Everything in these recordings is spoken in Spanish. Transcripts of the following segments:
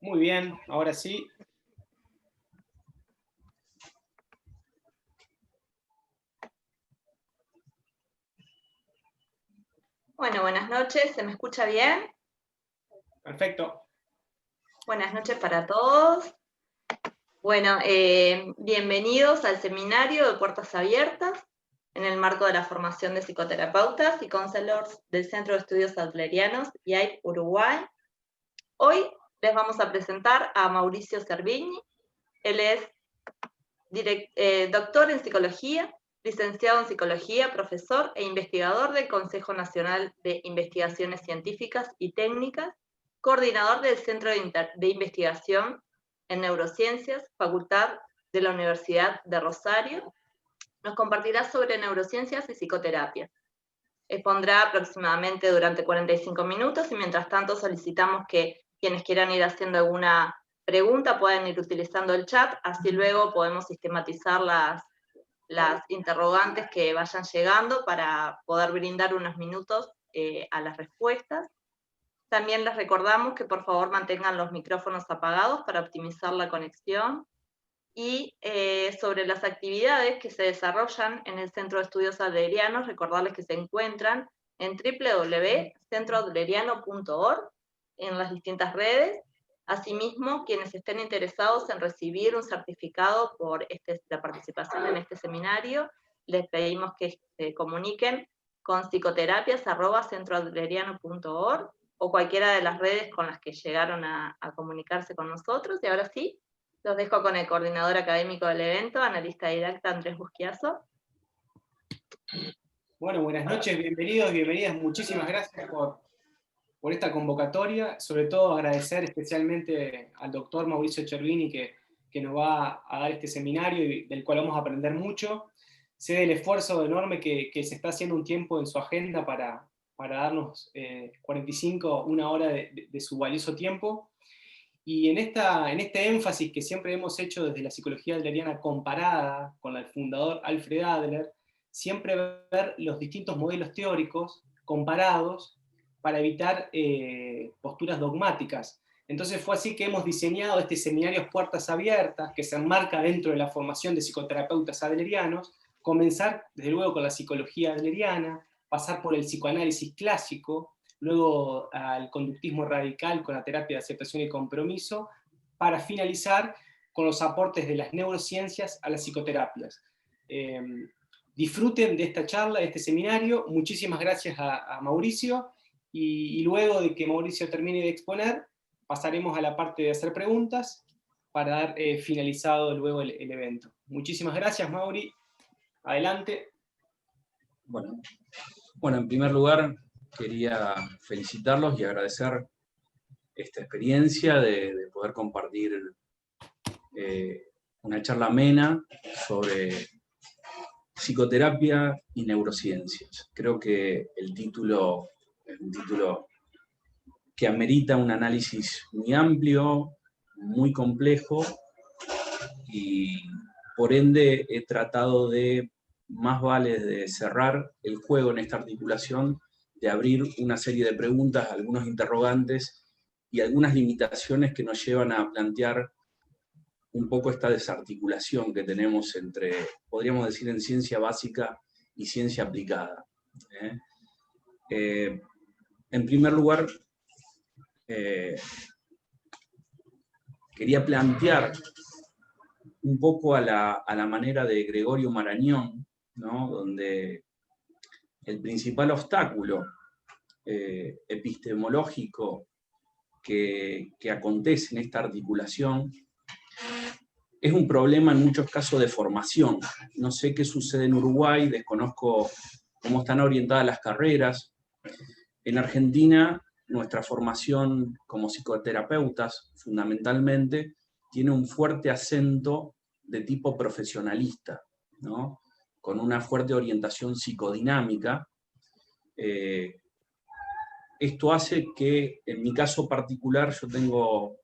Muy bien, ahora sí. Bueno, buenas noches, ¿se me escucha bien? Perfecto. Buenas noches para todos. Bueno, bienvenidos al seminario de Puertas Abiertas en el marco de la formación de psicoterapeutas y counselors del Centro de Estudios Adlerianos IAIP Uruguay. Hoy les vamos a presentar a Mauricio Cervini. Él es doctor en psicología, licenciado en psicología, profesor e investigador del Consejo Nacional de Investigaciones Científicas y Técnicas, coordinador del Centro de Investigación en Neurociencias, Facultad de la Universidad de Rosario. Nos compartirá sobre neurociencias y psicoterapia. Expondrá aproximadamente durante 45 minutos y mientras tanto solicitamos que quienes quieran ir haciendo alguna pregunta pueden ir utilizando el chat, así luego podemos sistematizar las interrogantes que vayan llegando para poder brindar unos minutos a las respuestas. También les recordamos que por favor mantengan los micrófonos apagados para optimizar la conexión. Y sobre las actividades que se desarrollan en el Centro de Estudios Adlerianos, recordarles que se encuentran en www.centroadleriano.org en las distintas redes. Asimismo, quienes estén interesados en recibir un certificado por la participación en este seminario, les pedimos que se comuniquen con psicoterapias@centroadleriano.org o cualquiera de las redes con las que llegaron a comunicarse con nosotros. Y ahora sí, los dejo con el coordinador académico del evento, analista didacta Andrés Busquiazo. Bueno, buenas noches, bienvenidos, bienvenidas. Muchísimas gracias por esta convocatoria. Sobre todo agradecer especialmente al doctor Mauricio Cervini que nos va a dar este seminario y del cual vamos a aprender mucho. Sé del esfuerzo enorme que se está haciendo un tiempo en su agenda para darnos 45, una hora de su valioso tiempo. Y en este énfasis que siempre hemos hecho desde la psicología adleriana comparada con la del fundador Alfred Adler, siempre ver los distintos modelos teóricos comparados para evitar posturas dogmáticas. Entonces fue así que hemos diseñado este seminario Puertas Abiertas, que se enmarca dentro de la formación de psicoterapeutas adlerianos, comenzar desde luego con la psicología adleriana, pasar por el psicoanálisis clásico, luego al conductismo radical con la terapia de aceptación y compromiso, para finalizar con los aportes de las neurociencias a las psicoterapias. Disfruten de esta charla, de este seminario. Muchísimas gracias a Mauricio, y luego de que Mauricio termine de exponer, pasaremos a la parte de hacer preguntas para dar finalizado luego el evento. Muchísimas gracias, Mauri. Adelante. Bueno, en primer lugar, quería felicitarlos y agradecer esta experiencia de poder compartir una charla amena sobre psicoterapia y neurociencias. Creo que el título es un título que amerita un análisis muy amplio, muy complejo, y por ende he tratado de, más vale de cerrar el juego en esta articulación, de abrir una serie de preguntas, algunos interrogantes y algunas limitaciones que nos llevan a plantear un poco esta desarticulación que tenemos entre, podríamos decir, en ciencia básica y ciencia aplicada. En primer lugar, quería plantear un poco a la manera de Gregorio Marañón, ¿no? Donde el principal obstáculo epistemológico que acontece en esta articulación es un problema en muchos casos de formación. No sé qué sucede en Uruguay, desconozco cómo están orientadas las carreras. En Argentina, nuestra formación como psicoterapeutas, fundamentalmente, tiene un fuerte acento de tipo profesionalista, ¿no? Con una fuerte orientación psicodinámica. Esto hace que, en mi caso particular, yo tengo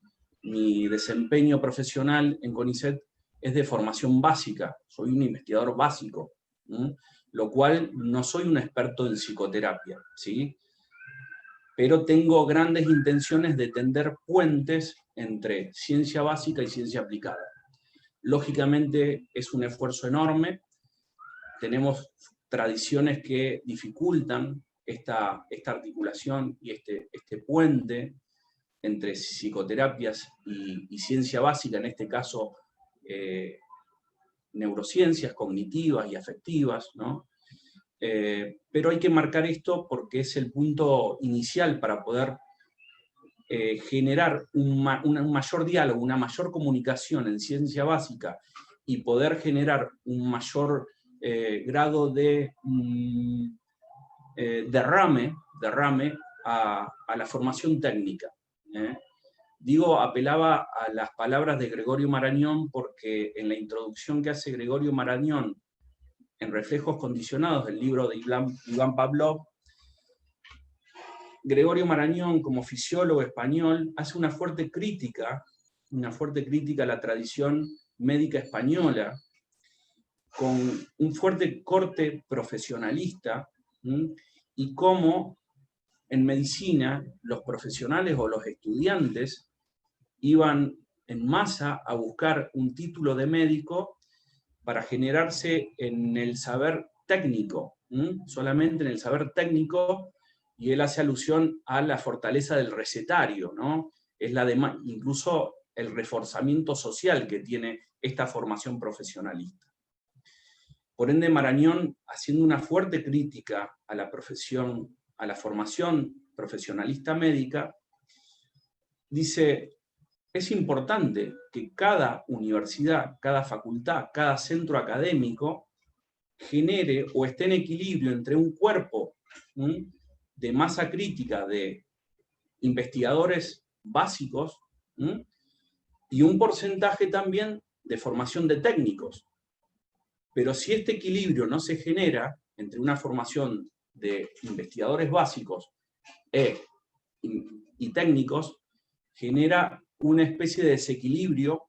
mi desempeño profesional en CONICET es de formación básica, soy un investigador básico, ¿sí? Lo cual no soy un experto en psicoterapia, ¿sí? Pero tengo grandes intenciones de tender puentes entre ciencia básica y ciencia aplicada. Lógicamente es un esfuerzo enorme, tenemos tradiciones que dificultan esta articulación y este puente entre psicoterapias y ciencia básica, en este caso neurociencias cognitivas y afectivas, ¿no? Pero hay que marcar esto porque es el punto inicial para poder generar un mayor diálogo, una mayor comunicación en ciencia básica y poder generar un mayor grado de derrame a la formación técnica. Apelaba a las palabras de Gregorio Marañón porque en la introducción que hace Gregorio Marañón en Reflejos Condicionados, del libro de Iván Pavlov, Gregorio Marañón, como fisiólogo español, hace una fuerte crítica a la tradición médica española, con un fuerte corte profesionalista, y cómo en medicina los profesionales o los estudiantes iban en masa a buscar un título de médico para generarse en el saber técnico, solamente en el saber técnico, y él hace alusión a la fortaleza del recetario, ¿no? Es incluso el reforzamiento social que tiene esta formación profesionalista. Por ende, Marañón, haciendo una fuerte crítica a la profesión, a la formación profesionalista médica, dice: es importante que cada universidad, cada facultad, cada centro académico genere o esté en equilibrio entre un cuerpo de masa crítica de investigadores básicos y un porcentaje también de formación de técnicos. Pero si este equilibrio no se genera entre una formación de investigadores básicos y técnicos, genera una especie de desequilibrio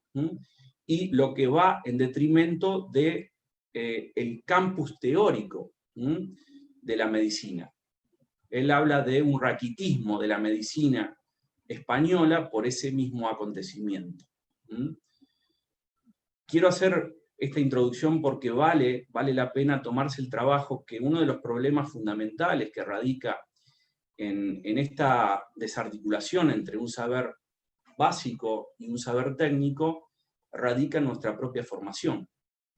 y lo que va en detrimento de el campus teórico de la medicina. Él habla de un raquitismo de la medicina española por ese mismo acontecimiento. Quiero hacer esta introducción porque vale la pena tomarse el trabajo, que uno de los problemas fundamentales que radica en esta desarticulación entre un saber básico y un saber técnico radica en nuestra propia formación.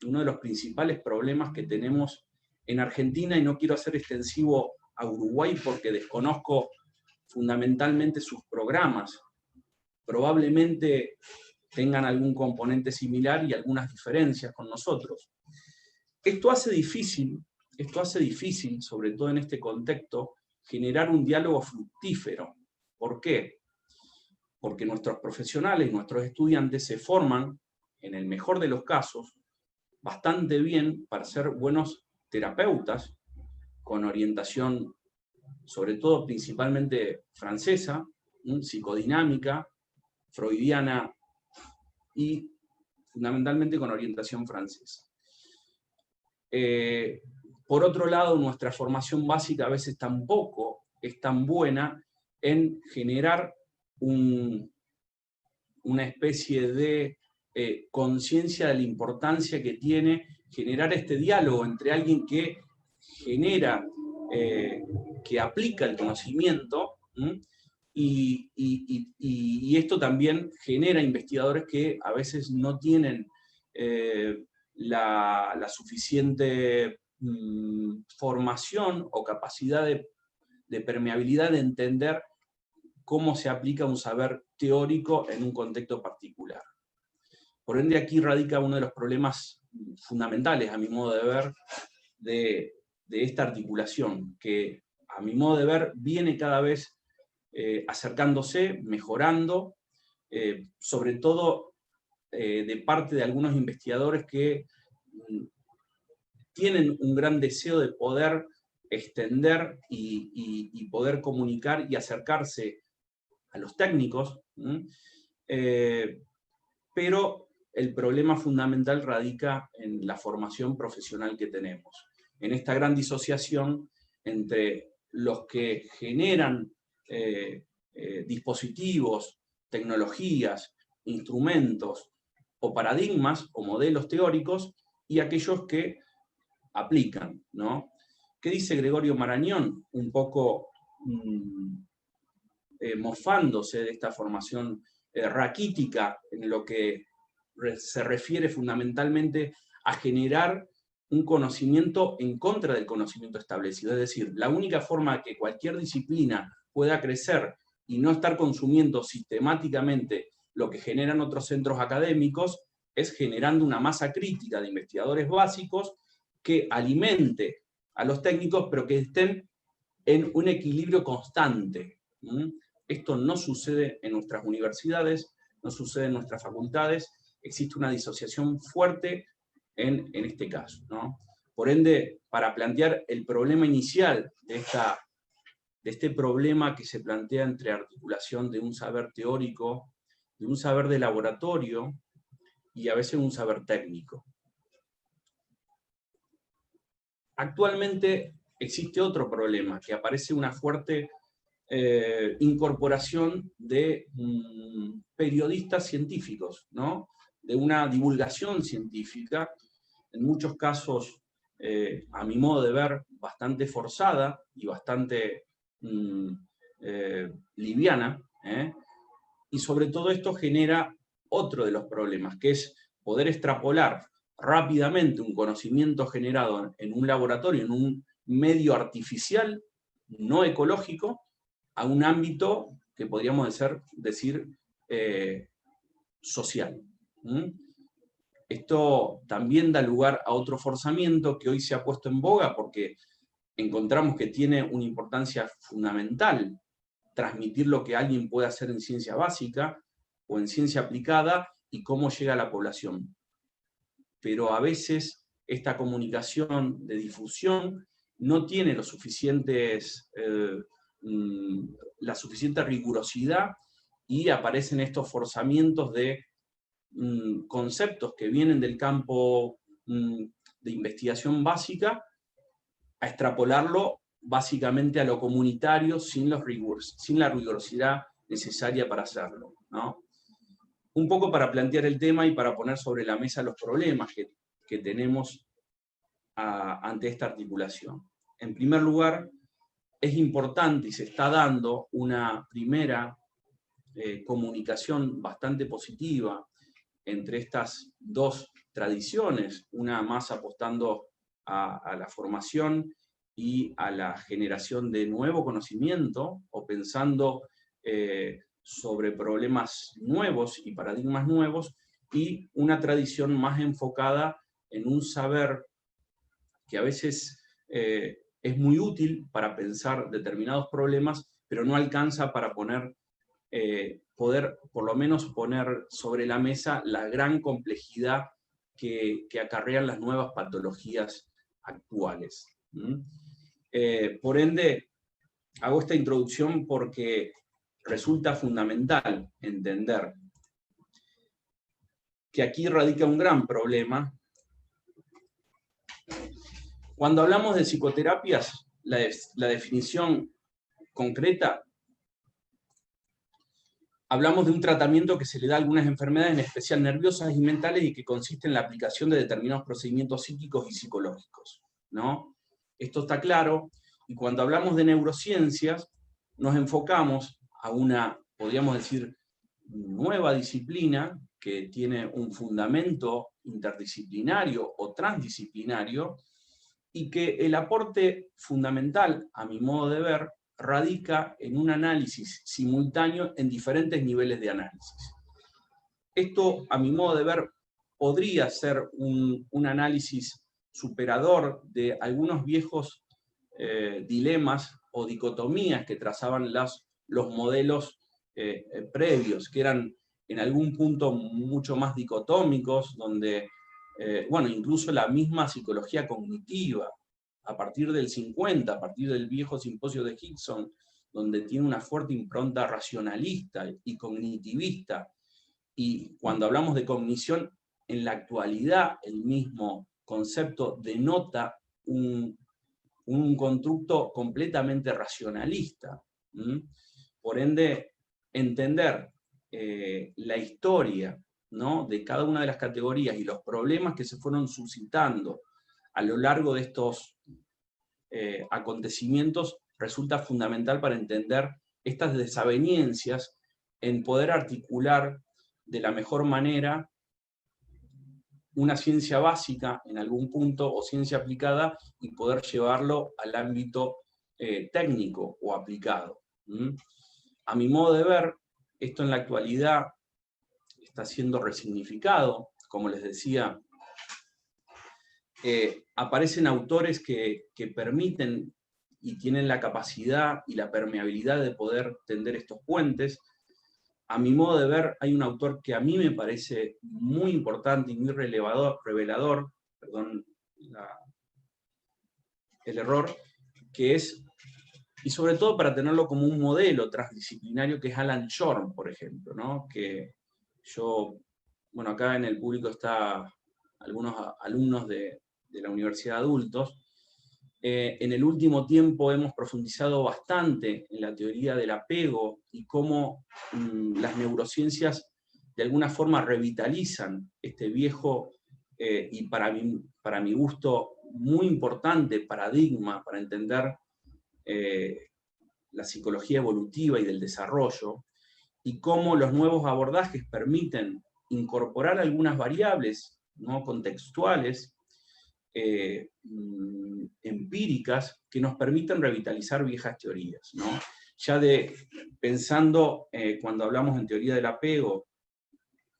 Uno de los principales problemas que tenemos en Argentina, y no quiero hacer extensivo a Uruguay porque desconozco fundamentalmente sus programas, probablemente tengan algún componente similar y algunas diferencias con nosotros. Esto hace difícil, sobre todo en este contexto, generar un diálogo fructífero. ¿Por qué? Porque nuestros profesionales, nuestros estudiantes se forman, en el mejor de los casos, bastante bien para ser buenos terapeutas, con orientación, sobre todo principalmente francesa, psicodinámica, freudiana y fundamentalmente con orientación francesa. Por otro lado, nuestra formación básica a veces tampoco es tan buena en generar una especie de conciencia de la importancia que tiene generar este diálogo entre alguien que genera, que aplica el conocimiento, y esto también genera investigadores que a veces no tienen la suficiente formación o capacidad de permeabilidad de entender cómo se aplica un saber teórico en un contexto particular. Por ende, aquí radica uno de los problemas fundamentales, a mi modo de ver, de esta articulación, que a mi modo de ver viene cada vez acercándose, mejorando, sobre todo de parte de algunos investigadores que tienen un gran deseo de poder extender y poder comunicar y acercarse a los técnicos, pero el problema fundamental radica en la formación profesional que tenemos, en esta gran disociación entre los que generan dispositivos tecnologías, instrumentos o paradigmas o modelos teóricos y aquellos que aplican, ¿no? ¿Qué dice Gregorio Marañón? Un poco mofándose de esta formación raquítica en lo que se refiere fundamentalmente a generar un conocimiento en contra del conocimiento establecido. Es decir, la única forma que cualquier disciplina pueda crecer y no estar consumiendo sistemáticamente lo que generan otros centros académicos es generando una masa crítica de investigadores básicos que alimente a los técnicos, pero que estén en un equilibrio constante. Esto no sucede en nuestras universidades, no sucede en nuestras facultades, existe una disociación fuerte en este caso, ¿no? Por ende, para plantear el problema inicial de este problema que se plantea entre articulación de un saber teórico, de un saber de laboratorio y a veces un saber técnico. Actualmente existe otro problema, que aparece una fuerte incorporación de periodistas científicos, ¿no? De una divulgación científica, en muchos casos, a mi modo de ver, bastante forzada y bastante liviana, y sobre todo esto genera otro de los problemas, que es poder extrapolar rápidamente un conocimiento generado en un laboratorio, en un medio artificial, no ecológico, a un ámbito que podríamos decir social. Esto también da lugar a otro forzamiento que hoy se ha puesto en boga porque encontramos que tiene una importancia fundamental transmitir lo que alguien puede hacer en ciencia básica o en ciencia aplicada y cómo llega a la población. Pero a veces esta comunicación de difusión no tiene la suficiente rigurosidad y aparecen estos forzamientos de conceptos que vienen del campo de investigación básica a extrapolarlo básicamente a lo comunitario sin la rigurosidad necesaria para hacerlo, ¿no? Un poco para plantear el tema y para poner sobre la mesa los problemas que tenemos ante esta articulación. En primer lugar, es importante y se está dando una primera comunicación bastante positiva entre estas dos tradiciones, una más apostando a la formación y a la generación de nuevo conocimiento, o pensando sobre problemas nuevos y paradigmas nuevos, y una tradición más enfocada en un saber que a veces es muy útil para pensar determinados problemas, pero no alcanza para poder por lo menos poner sobre la mesa la gran complejidad que acarrean las nuevas patologías actuales. Por ende, hago esta introducción porque resulta fundamental entender que aquí radica un gran problema. Cuando hablamos de psicoterapias, la definición concreta, hablamos de un tratamiento que se le da a algunas enfermedades, en especial nerviosas y mentales, y que consiste en la aplicación de determinados procedimientos psíquicos y psicológicos, ¿no? Esto está claro, y cuando hablamos de neurociencias, nos enfocamos a una, podríamos decir, nueva disciplina que tiene un fundamento interdisciplinario o transdisciplinario, y que el aporte fundamental, a mi modo de ver, radica en un análisis simultáneo en diferentes niveles de análisis. Esto, a mi modo de ver, podría ser un análisis superador de algunos viejos dilemas o dicotomías que trazaban los modelos previos, que eran en algún punto mucho más dicotómicos, donde, bueno, incluso la misma psicología cognitiva, a partir del 50, a partir del viejo simposio de Hickson, donde tiene una fuerte impronta racionalista y cognitivista, y cuando hablamos de cognición, en la actualidad el mismo concepto denota un constructo completamente racionalista. Por ende, entender la historia, ¿no?, de cada una de las categorías y los problemas que se fueron suscitando a lo largo de estos acontecimientos resulta fundamental para entender estas desavenencias en poder articular de la mejor manera una ciencia básica en algún punto o ciencia aplicada y poder llevarlo al ámbito técnico o aplicado. A mi modo de ver, esto en la actualidad está siendo resignificado, como les decía. Aparecen autores que permiten y tienen la capacidad y la permeabilidad de poder tender estos puentes. A mi modo de ver, hay un autor que a mí me parece muy importante y muy revelador, perdón el error, que es, y sobre todo para tenerlo como un modelo transdisciplinario, que es Alan Shorn, por ejemplo, ¿no? Que yo, bueno, acá en el público está algunos alumnos de la Universidad de Adultos. En el último tiempo hemos profundizado bastante en la teoría del apego y cómo las neurociencias de alguna forma revitalizan este viejo y para mi gusto muy importante paradigma para entender la psicología evolutiva y del desarrollo, y cómo los nuevos abordajes permiten incorporar algunas variables, ¿no?, contextuales, empíricas, que nos permiten revitalizar viejas teorías, ¿no? Ya pensando, cuando hablamos en teoría del apego,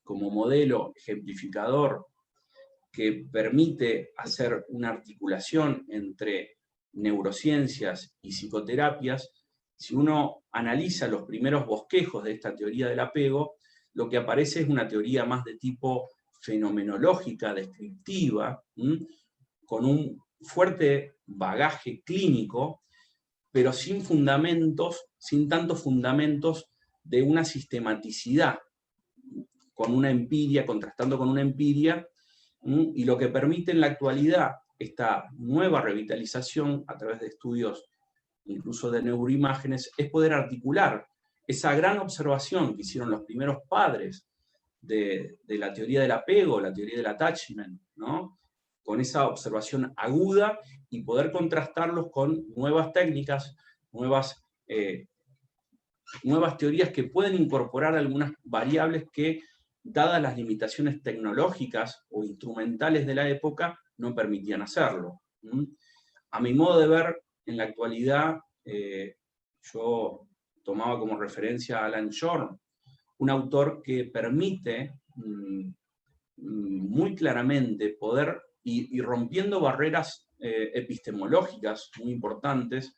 como modelo ejemplificador que permite hacer una articulación entre neurociencias y psicoterapias, si uno analiza los primeros bosquejos de esta teoría del apego, lo que aparece es una teoría más de tipo fenomenológica, descriptiva, con un fuerte bagaje clínico, pero sin fundamentos, sin tantos fundamentos de una sistematicidad, con una empiria, contrastando con una empiria, y lo que permite en la actualidad esta nueva revitalización a través de estudios incluso de neuroimágenes, es poder articular esa gran observación que hicieron los primeros padres de la teoría del apego, la teoría del attachment, ¿no?, con esa observación aguda y poder contrastarlos con nuevas técnicas, nuevas teorías que pueden incorporar algunas variables que, dadas las limitaciones tecnológicas o instrumentales de la época, no permitían hacerlo. A mi modo de ver, en la actualidad, yo tomaba como referencia a Alan Shorn, un autor que permite muy claramente poder, y rompiendo barreras epistemológicas muy importantes,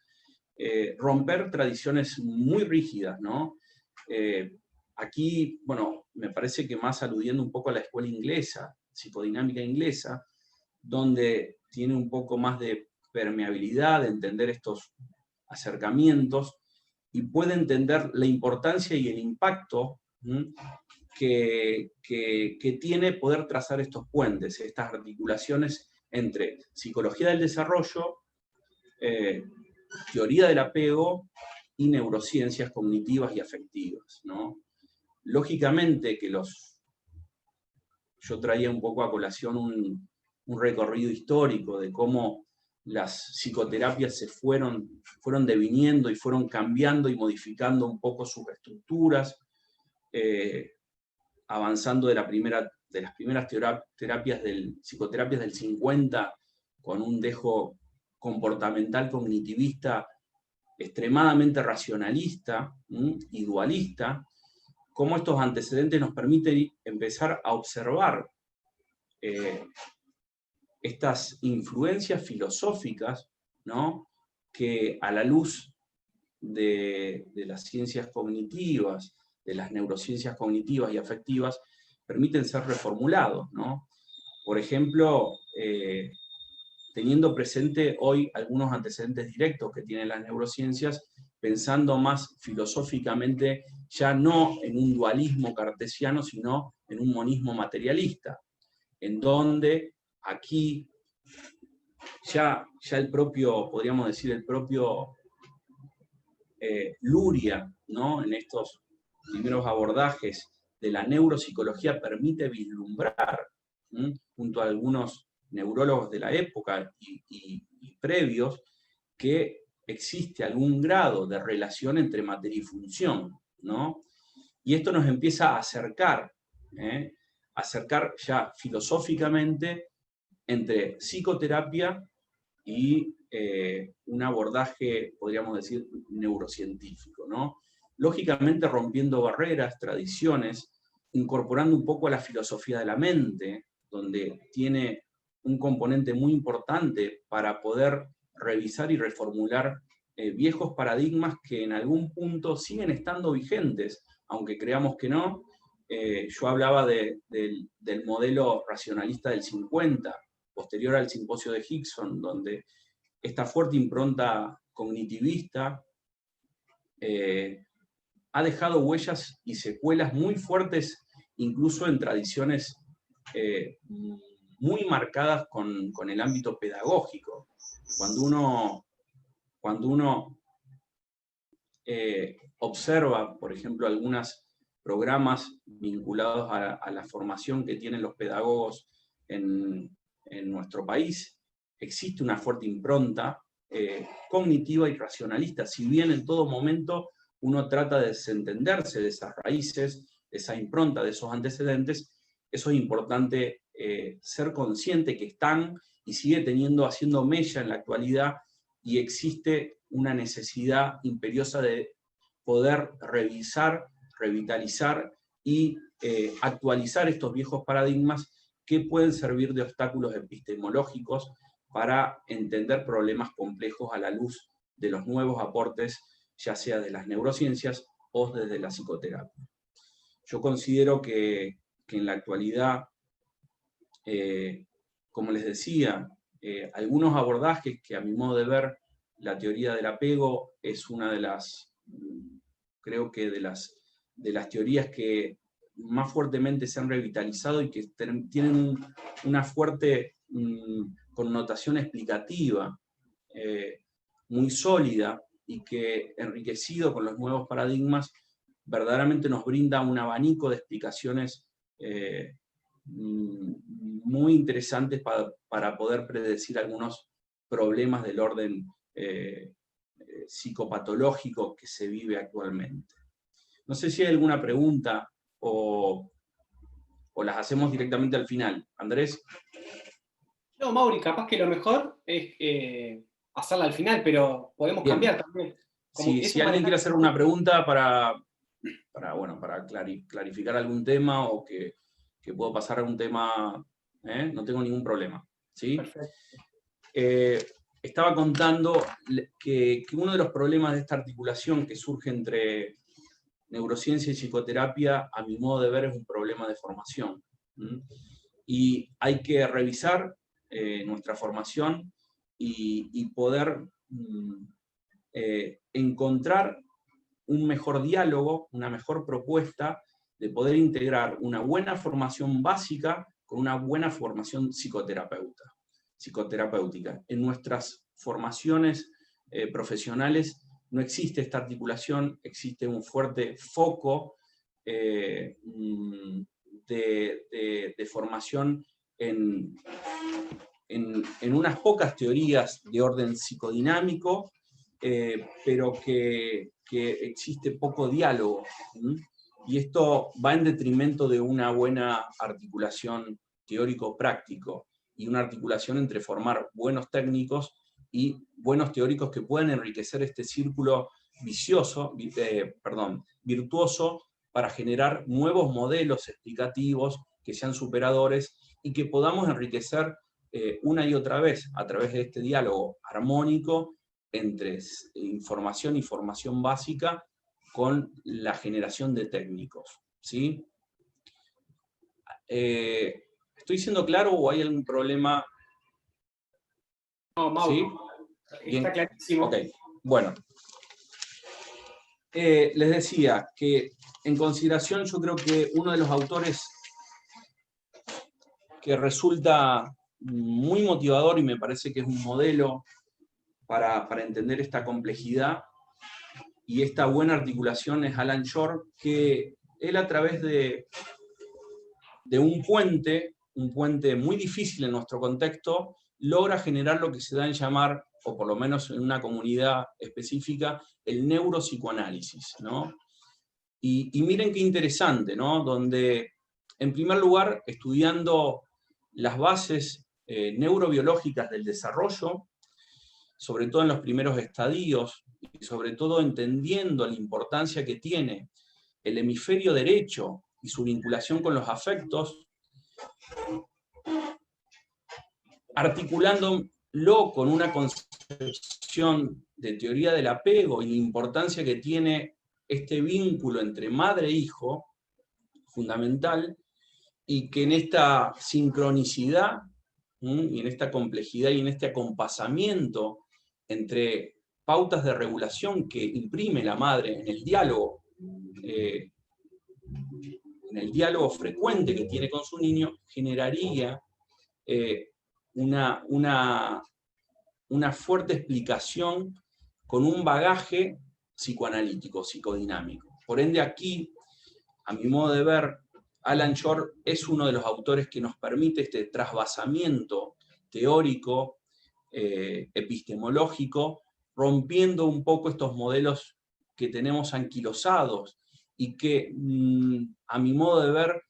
romper tradiciones muy rígidas, ¿no? Aquí, bueno, me parece que más aludiendo un poco a la escuela inglesa, psicodinámica inglesa, donde tiene un poco más de permeabilidad, de entender estos acercamientos, y puede entender la importancia y el impacto que tiene poder trazar estos puentes, estas articulaciones entre psicología del desarrollo, teoría del apego y neurociencias cognitivas y afectivas, ¿no? Lógicamente que yo traía un poco a colación un recorrido histórico de cómo las psicoterapias se fueron deviniendo y fueron cambiando y modificando un poco sus estructuras, avanzando de las primeras psicoterapias del 50, con un dejo comportamental cognitivista extremadamente racionalista y dualista, cómo estos antecedentes nos permiten empezar a observar estas influencias filosóficas, ¿no?, que a la luz de las ciencias cognitivas, de las neurociencias cognitivas y afectivas, permiten ser reformulados, ¿no? Por ejemplo, teniendo presente hoy algunos antecedentes directos que tienen las neurociencias, pensando más filosóficamente ya no en un dualismo cartesiano, sino en un monismo materialista, en donde aquí ya el propio, podríamos decir, el propio Luria, ¿no?, en estos primeros abordajes de la neuropsicología permite vislumbrar, junto a algunos neurólogos de la época y previos, que existe algún grado de relación entre materia y función, ¿no? Y esto nos empieza a acercar ya filosóficamente entre psicoterapia y un abordaje, podríamos decir, neurocientífico, ¿no? Lógicamente rompiendo barreras, tradiciones, incorporando un poco a la filosofía de la mente, donde tiene un componente muy importante para poder revisar y reformular viejos paradigmas que en algún punto siguen estando vigentes, aunque creamos que no. Yo hablaba del modelo racionalista del 50, posterior al simposio de Hickson, donde esta fuerte impronta cognitivista ha dejado huellas y secuelas muy fuertes, incluso en tradiciones muy marcadas con el ámbito pedagógico. Cuando uno observa, por ejemplo, algunos programas vinculados a la formación que tienen los pedagogos en nuestro país, existe una fuerte impronta cognitiva y racionalista, si bien en todo momento uno trata de desentenderse de esas raíces, de esa impronta, de esos antecedentes. Eso es importante ser consciente que están y sigue haciendo mella en la actualidad, y existe una necesidad imperiosa de poder revisar, revitalizar y actualizar estos viejos paradigmas que pueden servir de obstáculos epistemológicos para entender problemas complejos a la luz de los nuevos aportes, ya sea de las neurociencias o desde la psicoterapia. Yo considero que en la actualidad, como les decía, algunos abordajes que a mi modo de ver, la teoría del apego es una de las, creo que de las teorías que más fuertemente se han revitalizado y que tienen una fuerte connotación explicativa, muy sólida, y que enriquecido con los nuevos paradigmas verdaderamente nos brinda un abanico de explicaciones muy interesantes para poder predecir algunos problemas del orden psicopatológico que se vive actualmente. No sé si hay alguna pregunta o las hacemos directamente al final. Andrés. No, Mauri, capaz que lo mejor es hacerla al final, pero podemos Bien. cambiar también. Si alguien quiere hacer una pregunta para clarificar algún tema, o que puedo pasar a un tema, no tengo ningún problema. ¿Sí? Perfecto. Estaba contando que uno de los problemas de esta articulación que surge entre neurociencia y psicoterapia, a mi modo de ver, es un problema de formación. Y hay que revisar nuestra formación y poder encontrar un mejor diálogo, una mejor propuesta de poder integrar una buena formación básica con una buena formación psicoterapéutica. En nuestras formaciones profesionales no existe esta articulación, existe un fuerte foco de formación en unas pocas teorías de orden psicodinámico, pero que existe poco diálogo. Y esto va en detrimento de una buena articulación teórico-práctico y una articulación entre formar buenos técnicos y buenos teóricos que puedan enriquecer este círculo virtuoso para generar nuevos modelos explicativos que sean superadores y que podamos enriquecer una y otra vez a través de este diálogo armónico entre información y formación básica con la generación de técnicos. ¿Sí? ¿Estoy siendo claro o hay algún problema? No, Mauro, ¿Sí? está clarísimo. Ok, bueno. Les decía que en consideración yo creo que uno de los autores que resulta muy motivador y me parece que es un modelo para entender esta complejidad y esta buena articulación es Alan Shore, que él a través de un puente muy difícil en nuestro contexto, logra generar lo que se da en llamar, o por lo menos en una comunidad específica, el neuropsicoanálisis, ¿no? Y miren qué interesante, ¿no? Donde, en primer lugar, estudiando las bases neurobiológicas del desarrollo, sobre todo en los primeros estadios, y sobre todo entendiendo la importancia que tiene el hemisferio derecho y su vinculación con los afectos, articulándolo con una concepción de teoría del apego y la importancia que tiene este vínculo entre madre e hijo, fundamental, y que en esta sincronicidad, y en esta complejidad y en este acompasamiento entre pautas de regulación que imprime la madre en el diálogo frecuente que tiene con su niño, generaría una fuerte explicación con un bagaje psicoanalítico, psicodinámico. Por ende, aquí, a mi modo de ver, Alan Shore es uno de los autores que nos permite este trasvasamiento teórico, epistemológico, rompiendo un poco estos modelos que tenemos anquilosados y que, a mi modo de ver,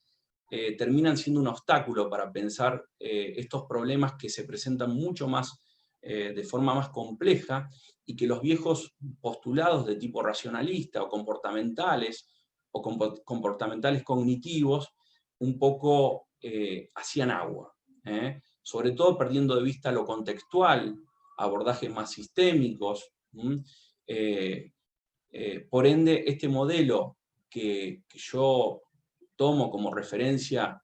terminan siendo un obstáculo para pensar estos problemas que se presentan mucho más, de forma más compleja, y que los viejos postulados de tipo racionalista o comportamentales cognitivos un poco hacían agua, sobre todo perdiendo de vista lo contextual, abordajes más sistémicos. Por ende, este modelo que yo tomo como referencia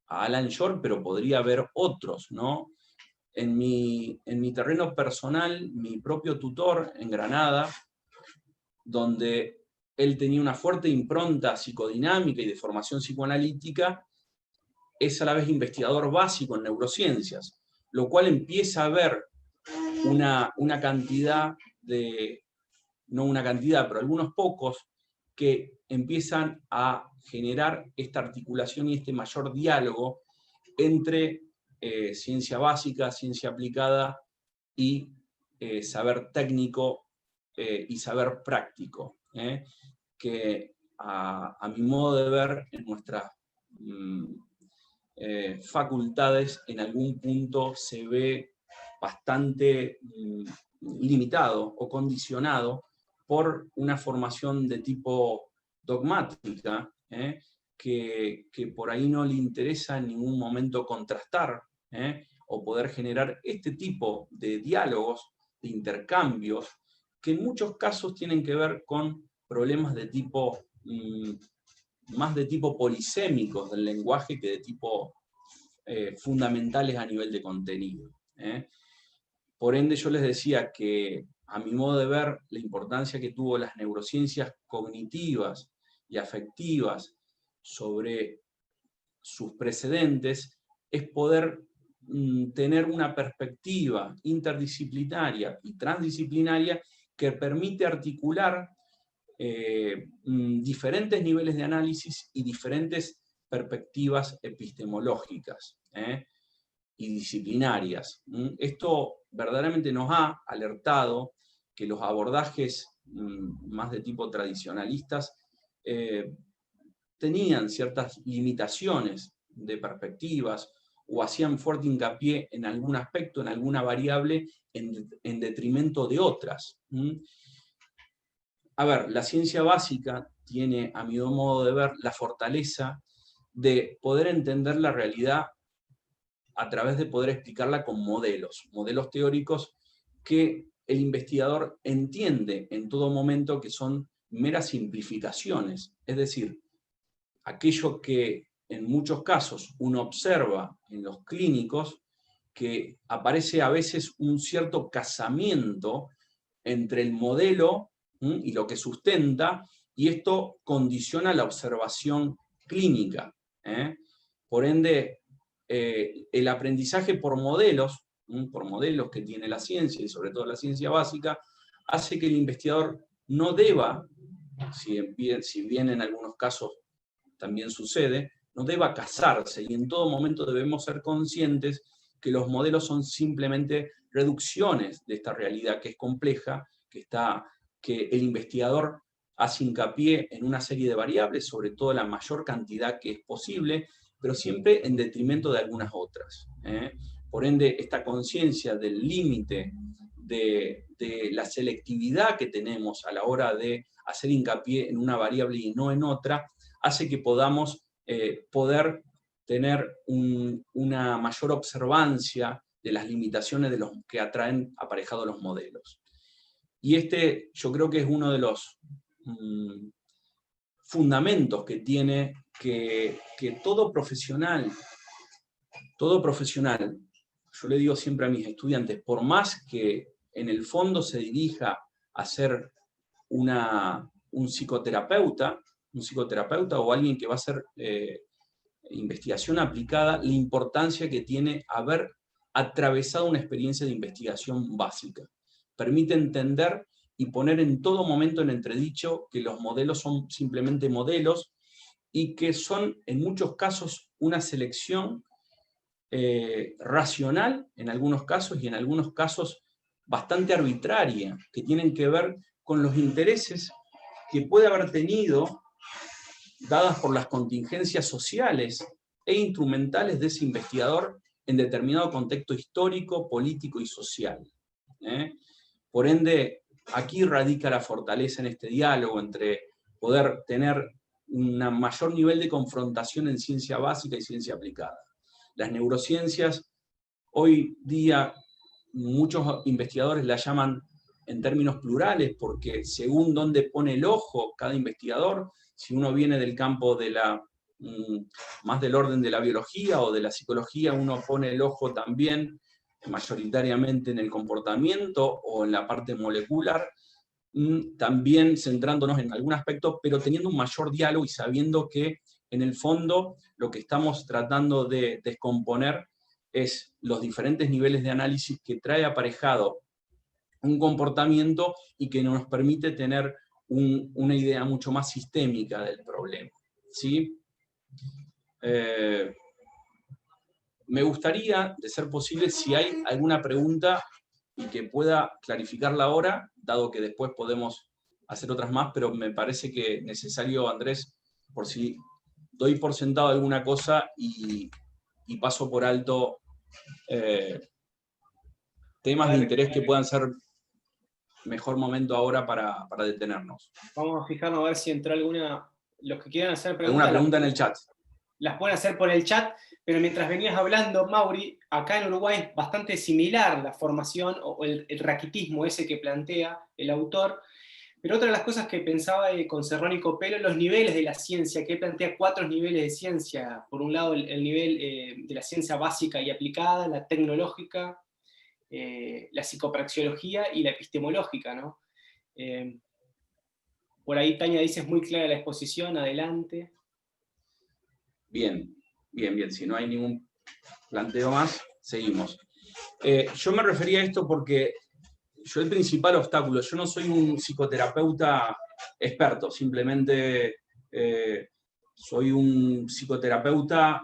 a Alan Shore, pero podría haber otros, ¿no? En mi terreno personal, mi propio tutor en Granada, donde él tenía una fuerte impronta psicodinámica y de formación psicoanalítica, es a la vez investigador básico en neurociencias, lo cual empieza a ver una cantidad de, no una cantidad, pero algunos pocos, que empiezan a generar esta articulación y este mayor diálogo entre ciencia básica, ciencia aplicada y saber técnico y saber práctico, que a mi modo de ver en nuestras facultades en algún punto se ve bastante limitado o condicionado por una formación de tipo dogmática, que por ahí no le interesa en ningún momento contrastar, o poder generar este tipo de diálogos, de intercambios, que en muchos casos tienen que ver con problemas de tipo, más de tipo polisémicos del lenguaje que de tipo fundamentales a nivel de contenido. Por ende, yo les decía que, a mi modo de ver, la importancia que tuvo las neurociencias cognitivas y afectivas sobre sus precedentes es poder tener una perspectiva interdisciplinaria y transdisciplinaria que permite articular diferentes niveles de análisis y diferentes perspectivas epistemológicas y disciplinarias. Esto verdaderamente nos ha alertado que los abordajes más de tipo tradicionalistas tenían ciertas limitaciones de perspectivas o hacían fuerte hincapié en algún aspecto, en alguna variable, en detrimento de otras. A ver, la ciencia básica tiene, a mi modo de ver, la fortaleza de poder entender la realidad a través de poder explicarla con modelos teóricos que el investigador entiende en todo momento que son meras simplificaciones. Es decir, aquello que en muchos casos uno observa en los clínicos, que aparece a veces un cierto casamiento entre el modelo y lo que sustenta, y esto condiciona la observación clínica. Por ende, el aprendizaje por modelos que tiene la ciencia, y sobre todo la ciencia básica, hace que el investigador no deba, si bien en algunos casos también sucede, no deba casarse, y en todo momento debemos ser conscientes que los modelos son simplemente reducciones de esta realidad que es compleja, que el investigador hace hincapié en una serie de variables, sobre todo la mayor cantidad que es posible, pero siempre en detrimento de algunas otras. Por ende, esta conciencia del límite de la selectividad que tenemos a la hora de hacer hincapié en una variable y no en otra, hace que podamos poder tener una mayor observancia de las limitaciones de los que atraen aparejados los modelos. Y yo creo que es uno de los fundamentos que tiene que todo profesional, yo le digo siempre a mis estudiantes, por más que en el fondo se dirija a ser un psicoterapeuta o alguien que va a hacer investigación aplicada, la importancia que tiene haber atravesado una experiencia de investigación básica. Permite entender y poner en todo momento en entredicho que los modelos son simplemente modelos y que son en muchos casos una selección racional en algunos casos y en algunos casos bastante arbitraria, que tienen que ver con los intereses que puede haber tenido dadas por las contingencias sociales e instrumentales de ese investigador en determinado contexto histórico, político y social. Por ende, aquí radica la fortaleza en este diálogo entre poder tener un mayor nivel de confrontación en ciencia básica y ciencia aplicada. Las neurociencias, hoy día, muchos investigadores la llaman en términos plurales, porque según dónde pone el ojo cada investigador, si uno viene del campo de más del orden de la biología o de la psicología, uno pone el ojo también mayoritariamente en el comportamiento o en la parte molecular, también centrándonos en algún aspecto, pero teniendo un mayor diálogo y sabiendo que en el fondo lo que estamos tratando de descomponer es los diferentes niveles de análisis que trae aparejado un comportamiento y que nos permite tener una idea mucho más sistémica del problema. ¿Sí? Me gustaría, de ser posible, si hay alguna pregunta y que pueda clarificarla ahora, dado que después podemos hacer otras más, pero me parece que es necesario, Andrés, por si doy por sentado alguna cosa y paso por alto temas de interés que puedan ser mejor momento ahora para detenernos. Vamos a fijarnos a ver si entró alguna. Los que quieran hacer preguntas. ¿Alguna pregunta en el chat? Las pueden hacer por el chat, pero mientras venías hablando, Mauri, acá en Uruguay es bastante similar la formación o el raquitismo ese que plantea el autor. Pero otra de las cosas que pensaba con Cerrón y Copelo, los niveles de la ciencia, que plantea 4 niveles de ciencia. Por un lado, el nivel de la ciencia básica y aplicada, la tecnológica, la psicopraxiología y la epistemológica, ¿no? Por ahí Tania dice, es muy clara la exposición, adelante. Bien. Si no hay ningún planteo más, seguimos. Yo me refería a esto porque el principal obstáculo, yo no soy un psicoterapeuta experto, simplemente soy un psicoterapeuta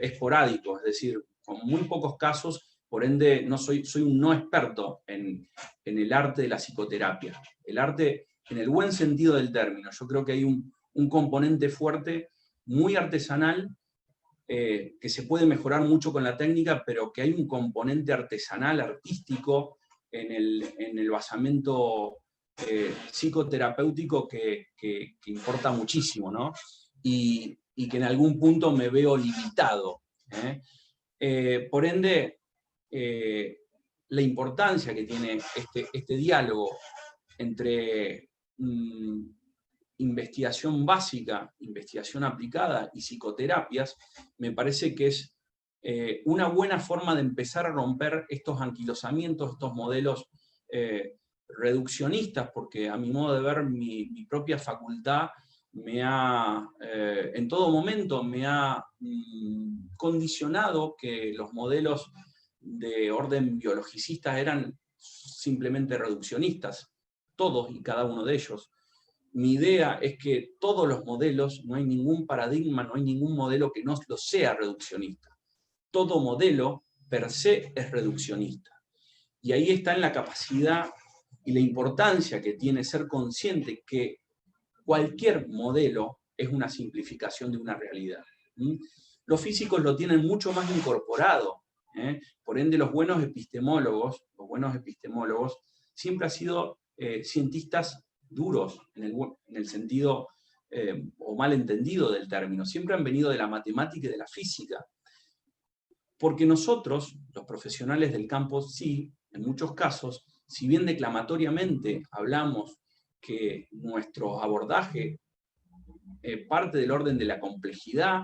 esporádico, es decir, con muy pocos casos, por ende soy un no experto en el arte de la psicoterapia. El arte en el buen sentido del término. Yo creo que hay un componente fuerte, muy artesanal, que se puede mejorar mucho con la técnica, pero que hay un componente artesanal, artístico, en el basamento psicoterapéutico que importa muchísimo, ¿no? Y que en algún punto me veo limitado. Por ende, la importancia que tiene este diálogo entre investigación básica, investigación aplicada y psicoterapias, me parece que es una buena forma de empezar a romper estos anquilosamientos, estos modelos reduccionistas, porque a mi modo de ver, mi propia facultad en todo momento me ha condicionado que los modelos de orden biologicista eran simplemente reduccionistas. todos y cada uno de ellos. Mi idea es que todos los modelos, no hay ningún paradigma, no hay ningún modelo que no lo sea reduccionista. Todo modelo per se es reduccionista. Y ahí está en la capacidad y la importancia que tiene ser consciente que cualquier modelo es una simplificación de una realidad. Los físicos lo tienen mucho más incorporado. Por ende, los buenos epistemólogos siempre han sido cientistas duros, en el sentido o mal entendido del término. Siempre han venido de la matemática y de la física. Porque nosotros, los profesionales del campo, sí, en muchos casos, si bien declamatoriamente hablamos que nuestro abordaje parte del orden de la complejidad,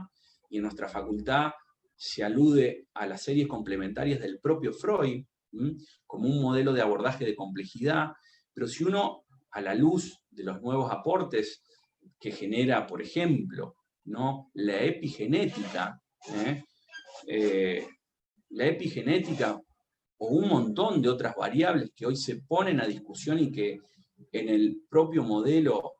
y en nuestra facultad se alude a las series complementarias del propio Freud, como un modelo de abordaje de complejidad, pero si uno, a la luz de los nuevos aportes que genera, por ejemplo, ¿no?, la epigenética, o un montón de otras variables que hoy se ponen a discusión y que en el propio modelo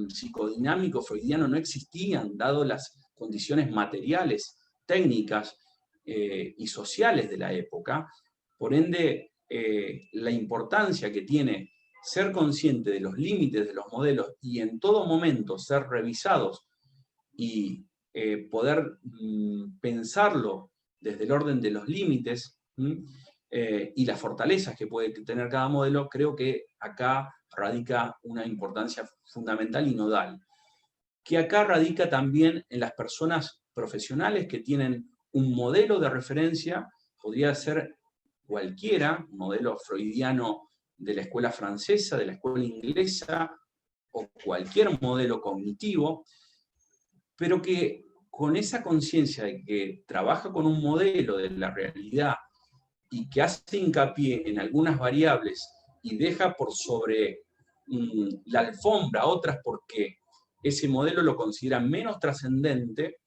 psicodinámico freudiano no existían, dado las condiciones materiales, técnicas y sociales de la época. Por ende, la importancia que tiene ser consciente de los límites de los modelos y en todo momento ser revisados y poder pensarlo desde el orden de los límites y las fortalezas que puede tener cada modelo, creo que acá radica una importancia fundamental y nodal. Que acá radica también en las personas profesionales que tienen un modelo de referencia, podría ser cualquiera, modelo freudiano de la escuela francesa, de la escuela inglesa, o cualquier modelo cognitivo, pero que con esa conciencia de que trabaja con un modelo de la realidad y que hace hincapié en algunas variables y deja por sobre la alfombra otras porque ese modelo lo considera menos trascendente,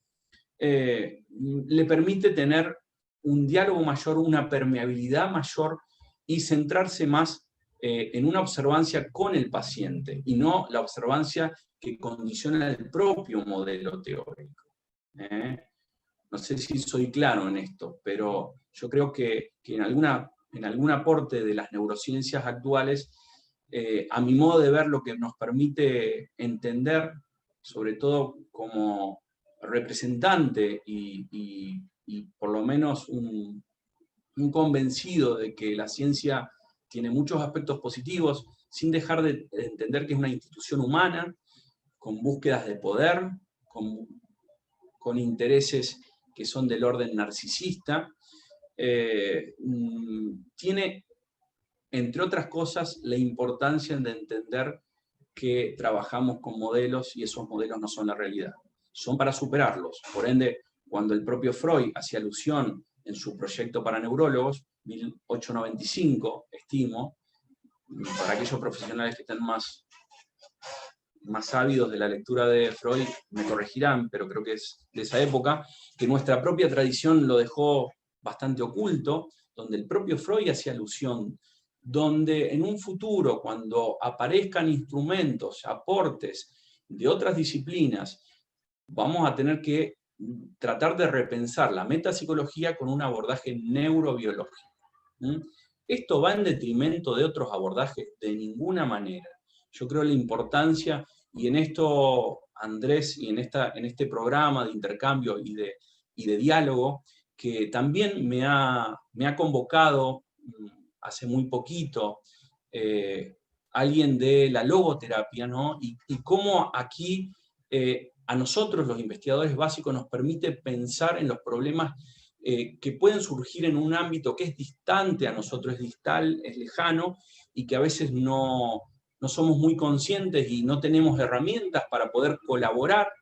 le permite tener un diálogo mayor, una permeabilidad mayor y centrarse más en una observancia con el paciente y no la observancia que condiciona el propio modelo teórico. No sé si soy claro en esto, pero yo creo que en algún aporte de las neurociencias actuales, a mi modo de ver, lo que nos permite entender, sobre todo como representante y por lo menos un convencido de que la ciencia tiene muchos aspectos positivos, sin dejar de entender que es una institución humana, con búsquedas de poder, con intereses que son del orden narcisista, tiene, entre otras cosas, la importancia de entender que trabajamos con modelos y esos modelos no son la realidad, son para superarlos. Por ende, cuando el propio Freud hacía alusión en su proyecto para neurólogos, 1895, estimo, para aquellos profesionales que estén más ávidos de la lectura de Freud me corregirán, pero creo que es de esa época, que nuestra propia tradición lo dejó bastante oculto, donde el propio Freud hacía alusión, donde en un futuro, cuando aparezcan instrumentos, aportes de otras disciplinas, vamos a tener que tratar de repensar la metapsicología con un abordaje neurobiológico. Esto va en detrimento de otros abordajes de ninguna manera. Yo creo la importancia, y en esto, Andrés, y en este programa de intercambio y de diálogo, que también me ha convocado hace muy poquito alguien de la logoterapia, ¿no? Y cómo aquí a nosotros, los investigadores básicos, nos permite pensar en los problemas que pueden surgir en un ámbito que es distante a nosotros, es distal, es lejano, y que a veces no somos muy conscientes y no tenemos herramientas para poder colaborar.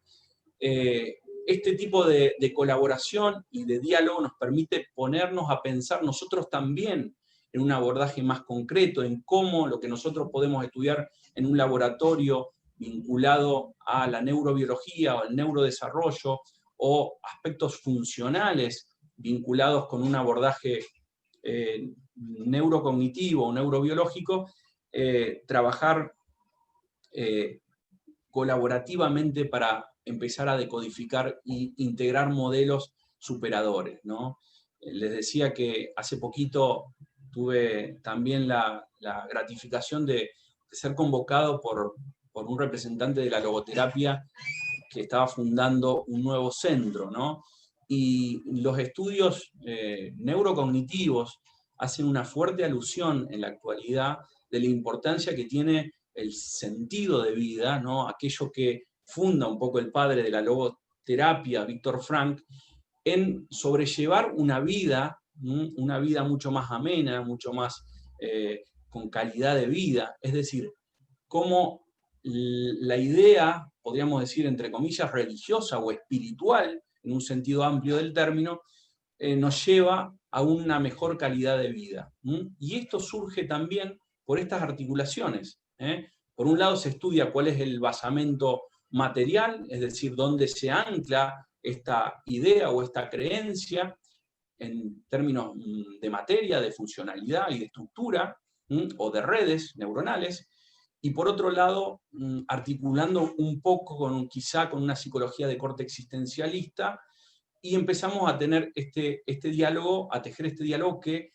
Este tipo de colaboración y de diálogo nos permite ponernos a pensar nosotros también en un abordaje más concreto, en cómo lo que nosotros podemos estudiar en un laboratorio vinculado a la neurobiología o al neurodesarrollo, o aspectos funcionales vinculados con un abordaje neurocognitivo o neurobiológico, trabajar colaborativamente para empezar a decodificar e integrar modelos superadores, ¿no? Les decía que hace poquito tuve también la gratificación de ser convocado por un representante de la logoterapia que estaba fundando un nuevo centro, ¿no? Y los estudios neurocognitivos hacen una fuerte alusión en la actualidad de la importancia que tiene el sentido de vida, ¿no? Aquello que funda un poco el padre de la logoterapia, Viktor Frankl, en sobrellevar una vida mucho más amena, mucho más con calidad de vida. Es decir, cómo la idea, podríamos decir, entre comillas, religiosa o espiritual, en un sentido amplio del término, nos lleva a una mejor calidad de vida. Y esto surge también por estas articulaciones. Por un lado se estudia cuál es el basamento material, es decir, dónde se ancla esta idea o esta creencia en términos de materia, de funcionalidad y de estructura, o de redes neuronales. Y por otro lado, articulando un poco quizá con una psicología de corte existencialista, y empezamos a tener este diálogo, a tejer este diálogo que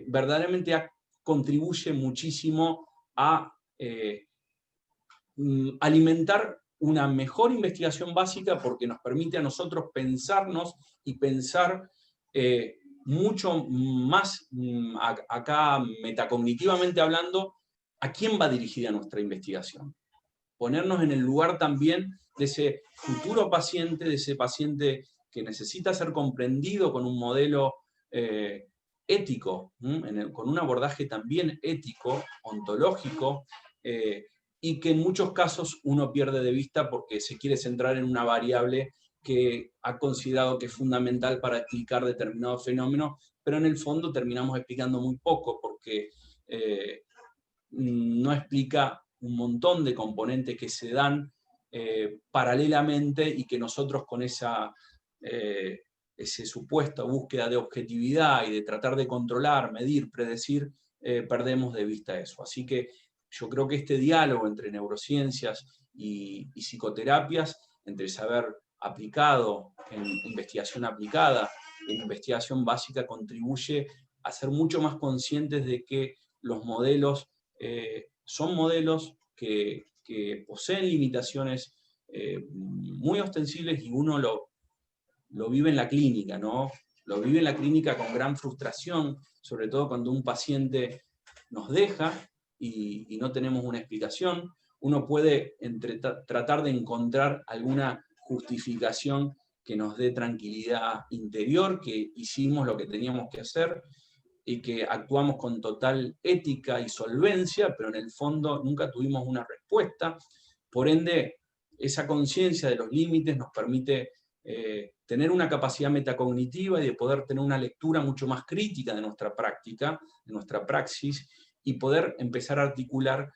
verdaderamente contribuye muchísimo a alimentar una mejor investigación básica, porque nos permite a nosotros pensarnos y pensar mucho más, acá metacognitivamente hablando, a quién va dirigida nuestra investigación. Ponernos en el lugar también de ese futuro paciente, de ese paciente que necesita ser comprendido con un modelo ético, con un abordaje también ético, ontológico, y que en muchos casos uno pierde de vista porque se quiere centrar en una variable que ha considerado que es fundamental para explicar determinados fenómenos, pero en el fondo terminamos explicando muy poco porque no explica un montón de componentes que se dan paralelamente y que nosotros con esa supuesta búsqueda de objetividad y de tratar de controlar, medir, predecir, perdemos de vista eso. Así que yo creo que este diálogo entre neurociencias y psicoterapias, entre saber aplicado en investigación aplicada, en investigación básica, contribuye a ser mucho más conscientes de que los modelos son modelos que poseen limitaciones muy ostensibles, y uno lo vive en la clínica, ¿no? Lo vive en la clínica con gran frustración, sobre todo cuando un paciente nos deja y no tenemos una explicación. Uno puede tratar de encontrar alguna justificación que nos dé tranquilidad interior, que hicimos lo que teníamos que hacer y que actuamos con total ética y solvencia, pero en el fondo nunca tuvimos una respuesta. Por ende, esa conciencia de los límites nos permite tener una capacidad metacognitiva y de poder tener una lectura mucho más crítica de nuestra práctica, de nuestra praxis, y poder empezar a articular